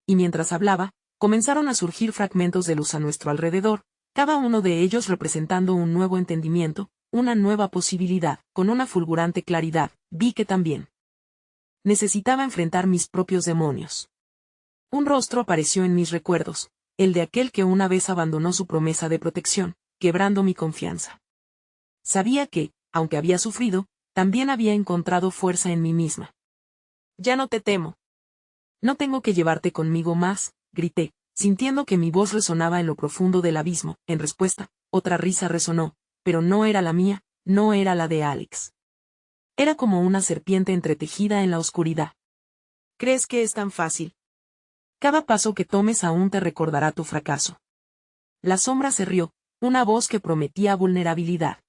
Y mientras hablaba, comenzaron a surgir fragmentos de luz a nuestro alrededor, cada uno de ellos representando un nuevo entendimiento, una nueva posibilidad. Con una fulgurante claridad, vi que también necesitaba enfrentar mis propios demonios. Un rostro apareció en mis recuerdos, el de aquel que una vez abandonó su promesa de protección, quebrando mi confianza. Sabía que, aunque había sufrido, también había encontrado fuerza en mí misma. Ya no te temo. No tengo que llevarte conmigo más, grité, sintiendo que mi voz resonaba en lo profundo del abismo. En respuesta, otra risa resonó, pero no era la mía, no era la de Alex. Era como una serpiente entretejida en la oscuridad. ¿Crees que es tan fácil? Cada paso que tomes aún te recordará tu fracaso. La sombra se rió, una voz que prometía vulnerabilidad.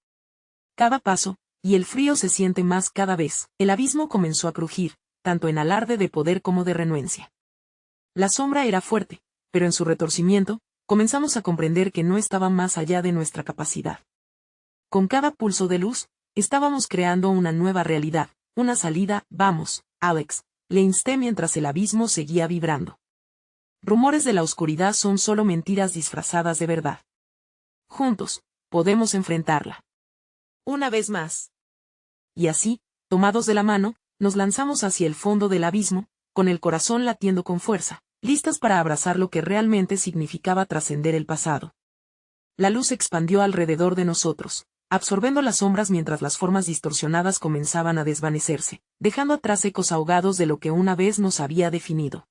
Cada paso, y el frío se siente más cada vez. El abismo comenzó a crujir, tanto en alarde de poder como de renuencia. La sombra era fuerte, pero en su retorcimiento, comenzamos a comprender que no estaba más allá de nuestra capacidad. Con cada pulso de luz, estábamos creando una nueva realidad, una salida. Vamos, Alex, le insté mientras el abismo seguía vibrando. Rumores de la oscuridad son solo mentiras disfrazadas de verdad. Juntos, podemos enfrentarla. Una vez más. Y así, tomados de la mano, nos lanzamos hacia el fondo del abismo, con el corazón latiendo con fuerza, listas para abrazar lo que realmente significaba trascender el pasado. La luz se expandió alrededor de nosotros, absorbiendo las sombras mientras las formas distorsionadas comenzaban a desvanecerse, dejando atrás ecos ahogados de lo que una vez nos había definido.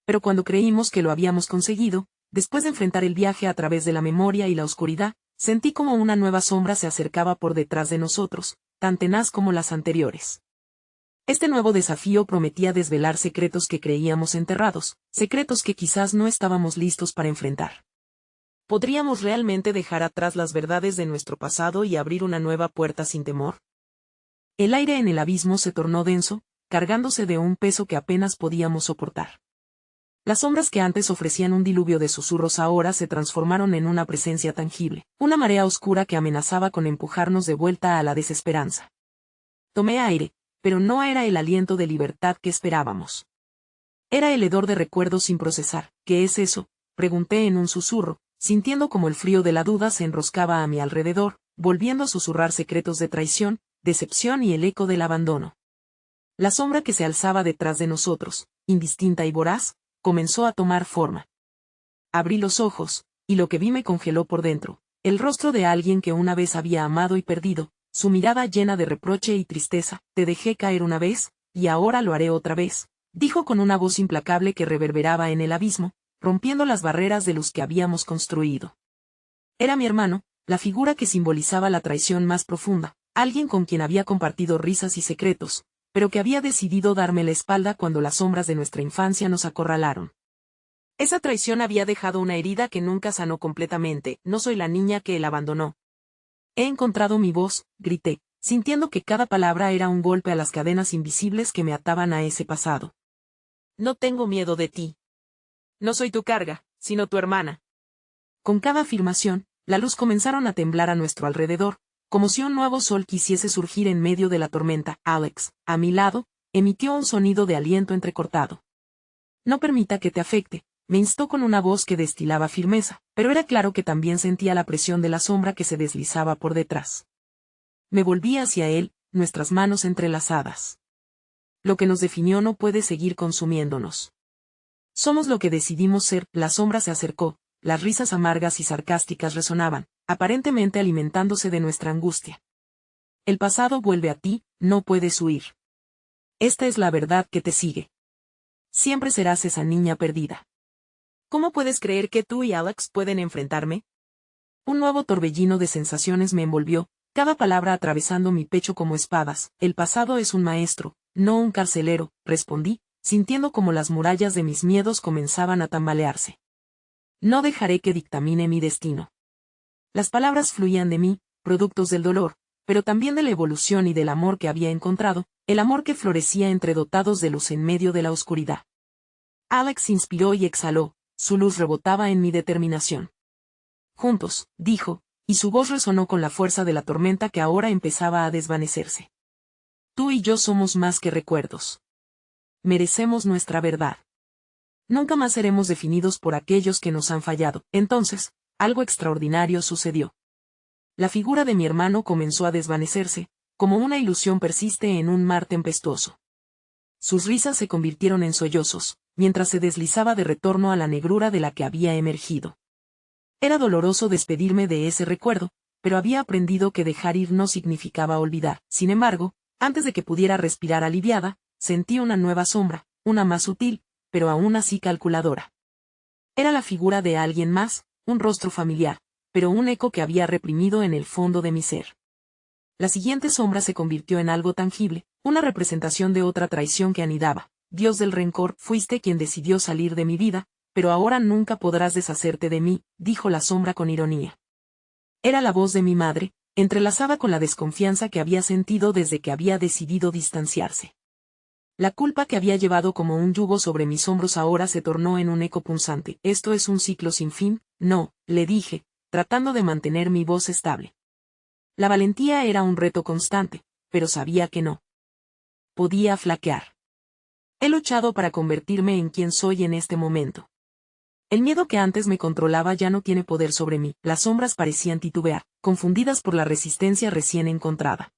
Pero cuando creímos que lo habíamos conseguido, después de enfrentar el viaje a través de la memoria y la oscuridad, sentí como una nueva sombra se acercaba por detrás de nosotros, tan tenaz como las anteriores. Este nuevo desafío prometía desvelar secretos que creíamos enterrados, secretos que quizás no estábamos listos para enfrentar. ¿Podríamos realmente dejar atrás las verdades de nuestro pasado y abrir una nueva puerta sin temor? El aire en el abismo se tornó denso, cargándose de un peso que apenas podíamos soportar. Las sombras que antes ofrecían un diluvio de susurros ahora se transformaron en una presencia tangible, una marea oscura que amenazaba con empujarnos de vuelta a la desesperanza. Tomé aire, pero no era el aliento de libertad que esperábamos. Era el hedor de recuerdos sin procesar. ¿Qué es eso?, pregunté en un susurro, sintiendo como el frío de la duda se enroscaba a mi alrededor, volviendo a susurrar secretos de traición, decepción y el eco del abandono. La sombra que se alzaba detrás de nosotros, indistinta y voraz, comenzó a tomar forma. Abrí los ojos, y lo que vi me congeló por dentro, el rostro de alguien que una vez había amado y perdido, su mirada llena de reproche y tristeza. Te dejé caer una vez, y ahora lo haré otra vez, dijo con una voz implacable que reverberaba en el abismo, rompiendo las barreras de luz que habíamos construido. Era mi hermano, la figura que simbolizaba la traición más profunda, alguien con quien había compartido risas y secretos, pero que había decidido darme la espalda cuando las sombras de nuestra infancia nos acorralaron. Esa traición había dejado una herida que nunca sanó completamente. No soy la niña que él abandonó. He encontrado mi voz, grité, sintiendo que cada palabra era un golpe a las cadenas invisibles que me ataban a ese pasado. No tengo miedo de ti. No soy tu carga, sino tu hermana. Con cada afirmación, la luz comenzaron a temblar a nuestro alrededor, como si un nuevo sol quisiese surgir en medio de la tormenta. Alex, a mi lado, emitió un sonido de aliento entrecortado. No permita que te afecte, me instó con una voz que destilaba firmeza, pero era claro que también sentía la presión de la sombra que se deslizaba por detrás. Me volví hacia él, nuestras manos entrelazadas. Lo que nos definió no puede seguir consumiéndonos. Somos lo que decidimos ser. La sombra se acercó, las risas amargas y sarcásticas resonaban, aparentemente alimentándose de nuestra angustia. El pasado vuelve a ti, no puedes huir. Esta es la verdad que te sigue. Siempre serás esa niña perdida. ¿Cómo puedes creer que tú y Alex pueden enfrentarme? Un nuevo torbellino de sensaciones me envolvió, cada palabra atravesando mi pecho como espadas. El pasado es un maestro, no un carcelero, respondí, sintiendo como las murallas de mis miedos comenzaban a tambalearse. No dejaré que dictamine mi destino. Las palabras fluían de mí, productos del dolor, pero también de la evolución y del amor que había encontrado, el amor que florecía entre dotados de luz en medio de la oscuridad. Alex inspiró y exhaló, su luz rebotaba en mi determinación. Juntos, dijo, y su voz resonó con la fuerza de la tormenta que ahora empezaba a desvanecerse. Tú y yo somos más que recuerdos. Merecemos nuestra verdad. Nunca más seremos definidos por aquellos que nos han fallado. Entonces, algo extraordinario sucedió. La figura de mi hermano comenzó a desvanecerse, como una ilusión persiste en un mar tempestuoso. Sus risas se convirtieron en sollozos, mientras se deslizaba de retorno a la negrura de la que había emergido. Era doloroso despedirme de ese recuerdo, pero había aprendido que dejar ir no significaba olvidar. Sin embargo, antes de que pudiera respirar aliviada, sentí una nueva sombra, una más sutil, pero aún así calculadora. Era la figura de alguien más, un rostro familiar, pero un eco que había reprimido en el fondo de mi ser. La siguiente sombra se convirtió en algo tangible, una representación de otra traición que anidaba. Dios del rencor, fuiste quien decidió salir de mi vida, pero ahora nunca podrás deshacerte de mí, dijo la sombra con ironía. Era la voz de mi madre, entrelazada con la desconfianza que había sentido desde que había decidido distanciarse. La culpa que había llevado como un yugo sobre mis hombros ahora se tornó en un eco punzante. Esto es un ciclo sin fin, no, le dije, tratando de mantener mi voz estable. La valentía era un reto constante, pero sabía que no podía flaquear. He luchado para convertirme en quien soy en este momento. El miedo que antes me controlaba ya no tiene poder sobre mí. Las sombras parecían titubear, confundidas por la resistencia recién encontrada.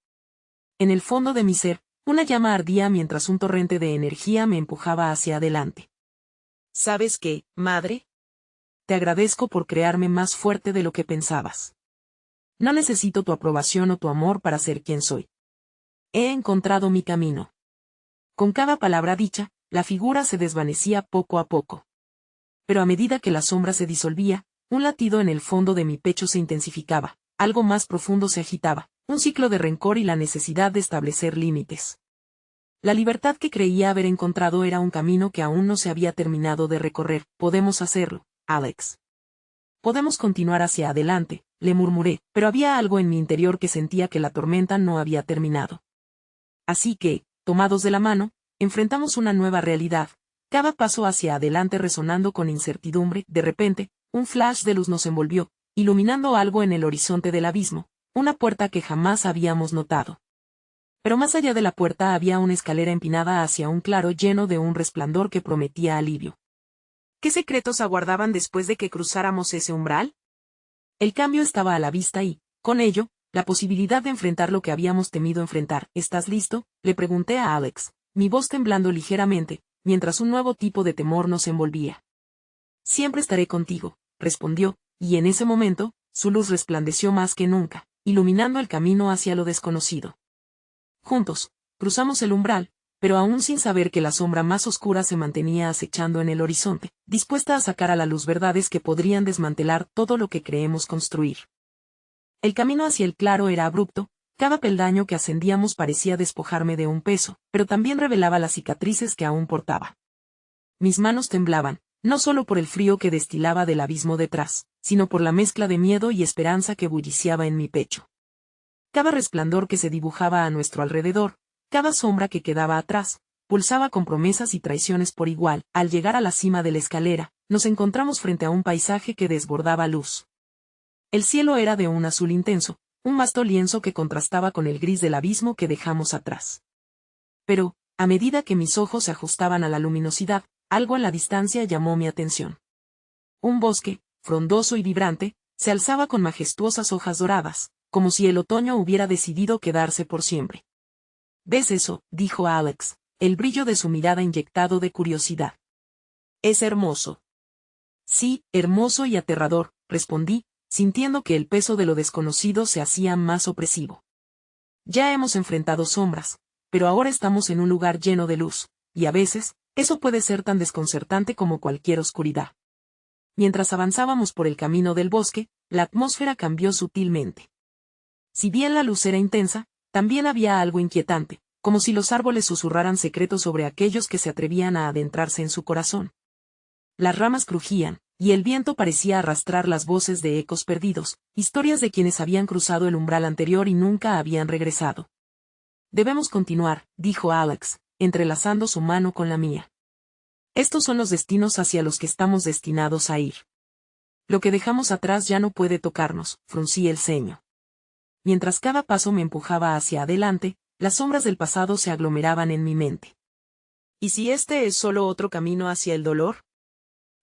En el fondo de mi ser, una llama ardía mientras un torrente de energía me empujaba hacia adelante. ¿Sabes qué, madre? Te agradezco por crearme más fuerte de lo que pensabas. No necesito tu aprobación o tu amor para ser quien soy. He encontrado mi camino. Con cada palabra dicha, la figura se desvanecía poco a poco. Pero a medida que la sombra se disolvía, un latido en el fondo de mi pecho se intensificaba, algo más profundo se agitaba, un ciclo de rencor y la necesidad de establecer límites. La libertad que creía haber encontrado era un camino que aún no se había terminado de recorrer. Podemos hacerlo, Alex. Podemos continuar hacia adelante, le murmuré, pero había algo en mi interior que sentía que la tormenta no había terminado. Así que, tomados de la mano, enfrentamos una nueva realidad, cada paso hacia adelante resonando con incertidumbre. De repente, un flash de luz nos envolvió, iluminando algo en el horizonte del abismo, una puerta que jamás habíamos notado. Pero más allá de la puerta había una escalera empinada hacia un claro lleno de un resplandor que prometía alivio. ¿Qué secretos aguardaban después de que cruzáramos ese umbral? El cambio estaba a la vista y, con ello, la posibilidad de enfrentar lo que habíamos temido enfrentar. ¿Estás listo?, le pregunté a Alex, mi voz temblando ligeramente, mientras un nuevo tipo de temor nos envolvía. Siempre estaré contigo, respondió, y en ese momento, su luz resplandeció más que nunca, iluminando el camino hacia lo desconocido. Juntos, cruzamos el umbral, pero aún sin saber que la sombra más oscura se mantenía acechando en el horizonte, dispuesta a sacar a la luz verdades que podrían desmantelar todo lo que creemos construir. El camino hacia el claro era abrupto, cada peldaño que ascendíamos parecía despojarme de un peso, pero también revelaba las cicatrices que aún portaba. Mis manos temblaban, no solo por el frío que destilaba del abismo detrás, sino por la mezcla de miedo y esperanza que bulliciaba en mi pecho. Cada resplandor que se dibujaba a nuestro alrededor, cada sombra que quedaba atrás, pulsaba con promesas y traiciones por igual. Al llegar a la cima de la escalera, nos encontramos frente a un paisaje que desbordaba luz. El cielo era de un azul intenso, un vasto lienzo que contrastaba con el gris del abismo que dejamos atrás. Pero, a medida que mis ojos se ajustaban a la luminosidad, algo en la distancia llamó mi atención. Un bosque, frondoso y vibrante, se alzaba con majestuosas hojas doradas, como si el otoño hubiera decidido quedarse por siempre. ¿Ves eso?, dijo Alex, el brillo de su mirada inyectado de curiosidad. Es hermoso. Sí, hermoso y aterrador, respondí, sintiendo que el peso de lo desconocido se hacía más opresivo. Ya hemos enfrentado sombras, pero ahora estamos en un lugar lleno de luz, y a veces, eso puede ser tan desconcertante como cualquier oscuridad. Mientras avanzábamos por el camino del bosque, la atmósfera cambió sutilmente. Si bien la luz era intensa, también había algo inquietante, como si los árboles susurraran secretos sobre aquellos que se atrevían a adentrarse en su corazón. Las ramas crujían, y el viento parecía arrastrar las voces de ecos perdidos, historias de quienes habían cruzado el umbral anterior y nunca habían regresado. Debemos continuar, dijo Alex, entrelazando su mano con la mía. Estos son los destinos hacia los que estamos destinados a ir. Lo que dejamos atrás ya no puede tocarnos, fruncí el ceño. Mientras cada paso me empujaba hacia adelante, las sombras del pasado se aglomeraban en mi mente. ¿Y si este es solo otro camino hacia el dolor?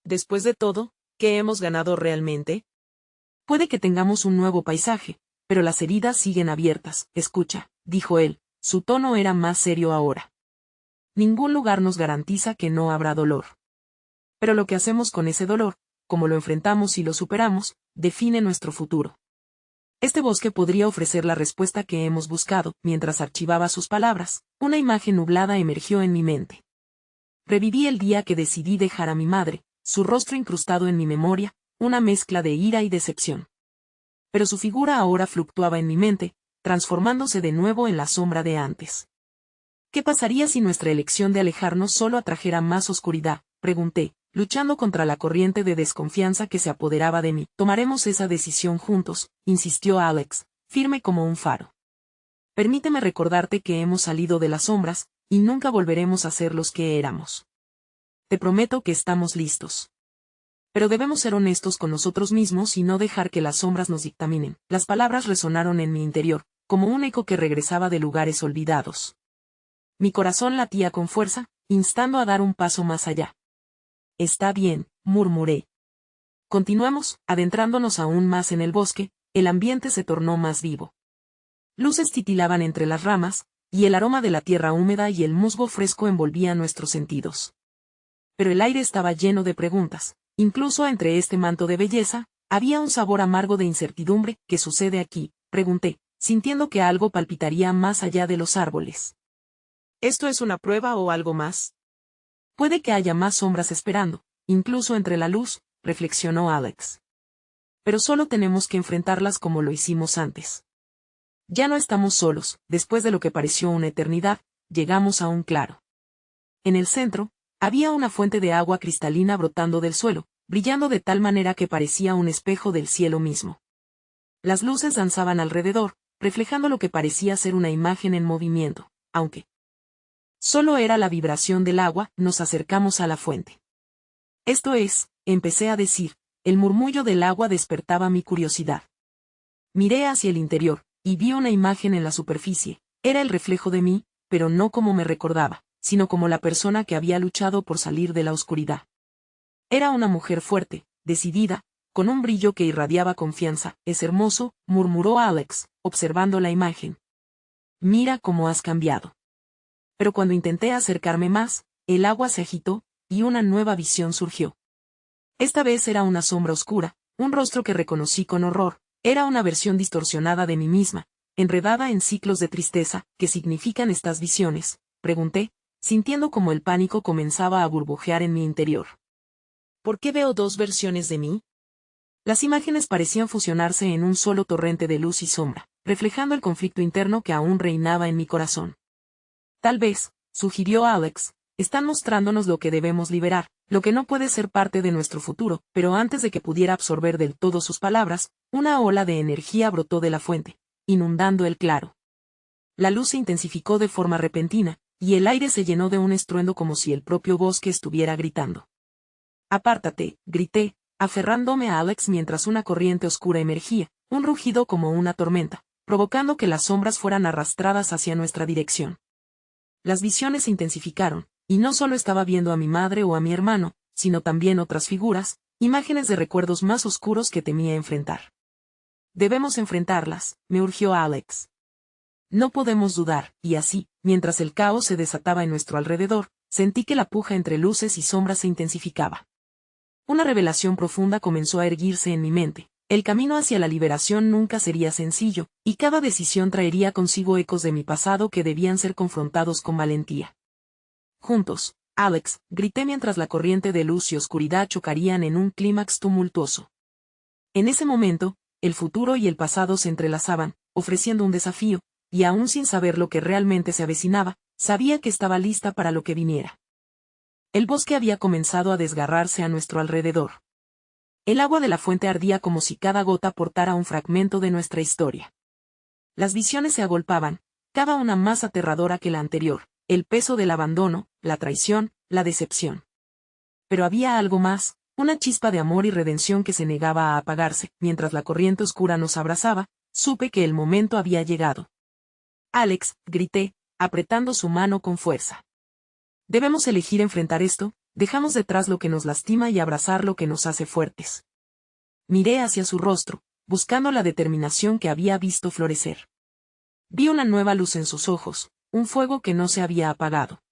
Después de todo, ¿qué hemos ganado realmente? Puede que tengamos un nuevo paisaje, pero las heridas siguen abiertas. Escucha, dijo él, su tono era más serio ahora. Ningún lugar nos garantiza que no habrá dolor. Pero lo que hacemos con ese dolor, cómo lo enfrentamos y lo superamos, define nuestro futuro. Este bosque podría ofrecer la respuesta que hemos buscado. Mientras archivaba sus palabras, una imagen nublada emergió en mi mente. Reviví el día que decidí dejar a mi madre, su rostro incrustado en mi memoria, una mezcla de ira y decepción. Pero su figura ahora fluctuaba en mi mente, transformándose de nuevo en la sombra de antes. ¿Qué pasaría si nuestra elección de alejarnos solo atrajera más oscuridad? Pregunté, luchando contra la corriente de desconfianza que se apoderaba de mí. Tomaremos esa decisión juntos, insistió Alex, firme como un faro. Permíteme recordarte que hemos salido de las sombras, y nunca volveremos a ser los que éramos. Te prometo que estamos listos. Pero debemos ser honestos con nosotros mismos y no dejar que las sombras nos dictaminen. Las palabras resonaron en mi interior, como un eco que regresaba de lugares olvidados. Mi corazón latía con fuerza, instando a dar un paso más allá. Está bien, murmuré. Continuamos, adentrándonos aún más en el bosque, el ambiente se tornó más vivo. Luces titilaban entre las ramas, y el aroma de la tierra húmeda y el musgo fresco envolvía nuestros sentidos. Pero el aire estaba lleno de preguntas, incluso entre este manto de belleza, había un sabor amargo de incertidumbre. ¿Qué sucede aquí?, pregunté, sintiendo que algo palpitaría más allá de los árboles. ¿Esto es una prueba o algo más? Puede que haya más sombras esperando, incluso entre la luz, reflexionó Alex. Pero solo tenemos que enfrentarlas como lo hicimos antes. Ya no estamos solos. Después de lo que pareció una eternidad, llegamos a un claro. En el centro, había una fuente de agua cristalina brotando del suelo, brillando de tal manera que parecía un espejo del cielo mismo. Las luces danzaban alrededor, reflejando lo que parecía ser una imagen en movimiento, aunque solo era la vibración del agua. Nos acercamos a la fuente. Esto es, empecé a decir, el murmullo del agua despertaba mi curiosidad. Miré hacia el interior, y vi una imagen en la superficie. Era el reflejo de mí, pero no como me recordaba, sino como la persona que había luchado por salir de la oscuridad. Era una mujer fuerte, decidida, con un brillo que irradiaba confianza. Es hermoso, murmuró Alex, observando la imagen. Mira cómo has cambiado. Pero cuando intenté acercarme más, el agua se agitó, y una nueva visión surgió. Esta vez era una sombra oscura, un rostro que reconocí con horror. Era una versión distorsionada de mí misma, enredada en ciclos de tristeza. ¿Qué significan estas visiones?, pregunté, sintiendo como el pánico comenzaba a burbujear en mi interior. ¿Por qué veo dos versiones de mí? Las imágenes parecían fusionarse en un solo torrente de luz y sombra, reflejando el conflicto interno que aún reinaba en mi corazón. Tal vez, sugirió Alex, están mostrándonos lo que debemos liberar, lo que no puede ser parte de nuestro futuro. Pero antes de que pudiera absorber del todo sus palabras, una ola de energía brotó de la fuente, inundando el claro. La luz se intensificó de forma repentina, y el aire se llenó de un estruendo como si el propio bosque estuviera gritando. «Apártate», grité, aferrándome a Alex mientras una corriente oscura emergía, un rugido como una tormenta, provocando que las sombras fueran arrastradas hacia nuestra dirección. Las visiones se intensificaron, y no solo estaba viendo a mi madre o a mi hermano, sino también otras figuras, imágenes de recuerdos más oscuros que temía enfrentar. Debemos enfrentarlas, me urgió Alex. No podemos dudar. Y así, mientras el caos se desataba en nuestro alrededor, sentí que la puja entre luces y sombras se intensificaba. Una revelación profunda comenzó a erguirse en mi mente. El camino hacia la liberación nunca sería sencillo, y cada decisión traería consigo ecos de mi pasado que debían ser confrontados con valentía. Juntos, Alex, grité mientras la corriente de luz y oscuridad chocarían en un clímax tumultuoso. En ese momento, el futuro y el pasado se entrelazaban, ofreciendo un desafío, y aún sin saber lo que realmente se avecinaba, sabía que estaba lista para lo que viniera. El bosque había comenzado a desgarrarse a nuestro alrededor. El agua de la fuente ardía como si cada gota portara un fragmento de nuestra historia. Las visiones se agolpaban, cada una más aterradora que la anterior, el peso del abandono, la traición, la decepción. Pero había algo más, una chispa de amor y redención que se negaba a apagarse. Mientras la corriente oscura nos abrazaba, supe que el momento había llegado. Alex, grité, apretando su mano con fuerza. Debemos elegir enfrentar esto, dejamos detrás lo que nos lastima y abrazar lo que nos hace fuertes. Miré hacia su rostro, buscando la determinación que había visto florecer. Vi una nueva luz en sus ojos, un fuego que no se había apagado.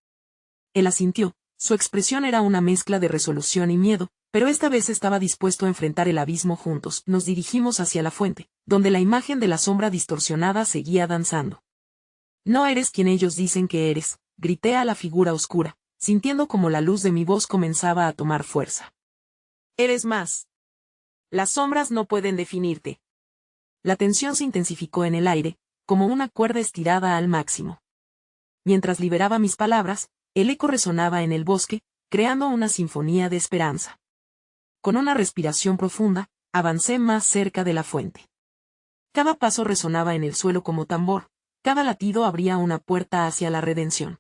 Él asintió, su expresión era una mezcla de resolución y miedo, pero esta vez estaba dispuesto a enfrentar el abismo juntos. Nos dirigimos hacia la fuente, donde la imagen de la sombra distorsionada seguía danzando. No eres quien ellos dicen que eres, grité a la figura oscura, sintiendo como la luz de mi voz comenzaba a tomar fuerza. Eres más. Las sombras no pueden definirte. La tensión se intensificó en el aire, como una cuerda estirada al máximo. Mientras liberaba mis palabras, el eco resonaba en el bosque, creando una sinfonía de esperanza. Con una respiración profunda, avancé más cerca de la fuente. Cada paso resonaba en el suelo como tambor, cada latido abría una puerta hacia la redención.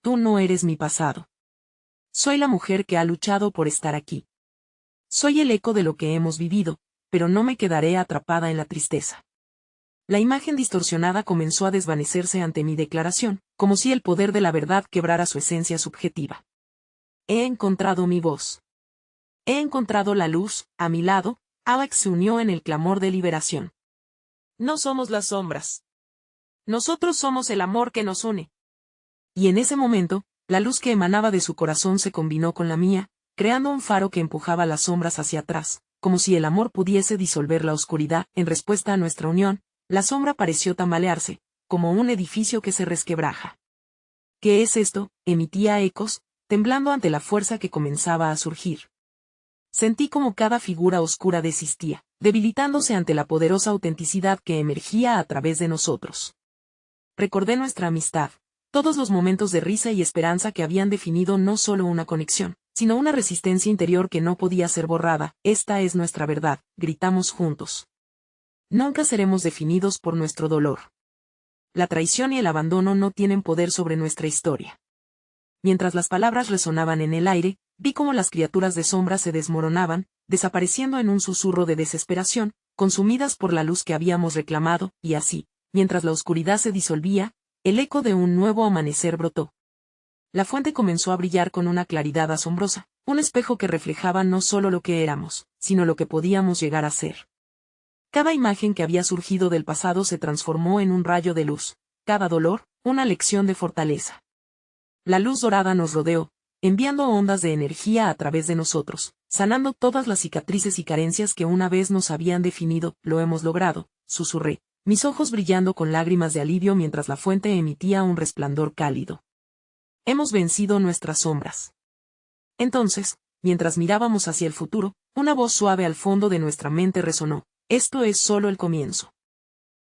Tú no eres mi pasado. Soy la mujer que ha luchado por estar aquí. Soy el eco de lo que hemos vivido, pero no me quedaré atrapada en la tristeza. La imagen distorsionada comenzó a desvanecerse ante mi declaración, como si el poder de la verdad quebrara su esencia subjetiva. He encontrado mi voz. He encontrado la luz, a mi lado. Alex se unió en el clamor de liberación. No somos las sombras. Nosotros somos el amor que nos une. Y en ese momento, la luz que emanaba de su corazón se combinó con la mía, creando un faro que empujaba las sombras hacia atrás, como si el amor pudiese disolver la oscuridad. En respuesta a nuestra unión, la sombra pareció tambalearse, como un edificio que se resquebraja. ¿Qué es esto?, emitía ecos, temblando ante la fuerza que comenzaba a surgir. Sentí como cada figura oscura desistía, debilitándose ante la poderosa autenticidad que emergía a través de nosotros. Recordé nuestra amistad, todos los momentos de risa y esperanza que habían definido no solo una conexión, sino una resistencia interior que no podía ser borrada. Esta es nuestra verdad, gritamos juntos. Nunca seremos definidos por nuestro dolor. La traición y el abandono no tienen poder sobre nuestra historia. Mientras las palabras resonaban en el aire, vi cómo las criaturas de sombra se desmoronaban, desapareciendo en un susurro de desesperación, consumidas por la luz que habíamos reclamado, y así, mientras la oscuridad se disolvía, el eco de un nuevo amanecer brotó. La fuente comenzó a brillar con una claridad asombrosa, un espejo que reflejaba no solo lo que éramos, sino lo que podíamos llegar a ser. Cada imagen que había surgido del pasado se transformó en un rayo de luz, cada dolor, una lección de fortaleza. La luz dorada nos rodeó, enviando ondas de energía a través de nosotros, sanando todas las cicatrices y carencias que una vez nos habían definido. Lo hemos logrado, susurré, mis ojos brillando con lágrimas de alivio mientras la fuente emitía un resplandor cálido. Hemos vencido nuestras sombras. Entonces, mientras mirábamos hacia el futuro, una voz suave al fondo de nuestra mente resonó. Esto es solo el comienzo.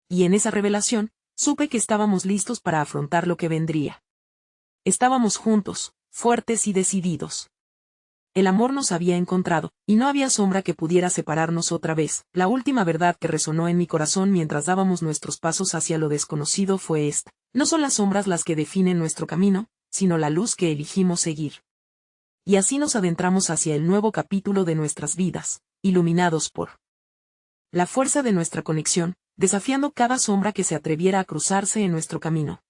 Y en esa revelación, supe que estábamos listos para afrontar lo que vendría. Estábamos juntos, fuertes y decididos. El amor nos había encontrado, y no había sombra que pudiera separarnos otra vez. La última verdad que resonó en mi corazón mientras dábamos nuestros pasos hacia lo desconocido fue esta. No son las sombras las que definen nuestro camino, sino la luz que elegimos seguir. Y así nos adentramos hacia el nuevo capítulo de nuestras vidas, iluminados por la fuerza de nuestra conexión, desafiando cada sombra que se atreviera a cruzarse en nuestro camino.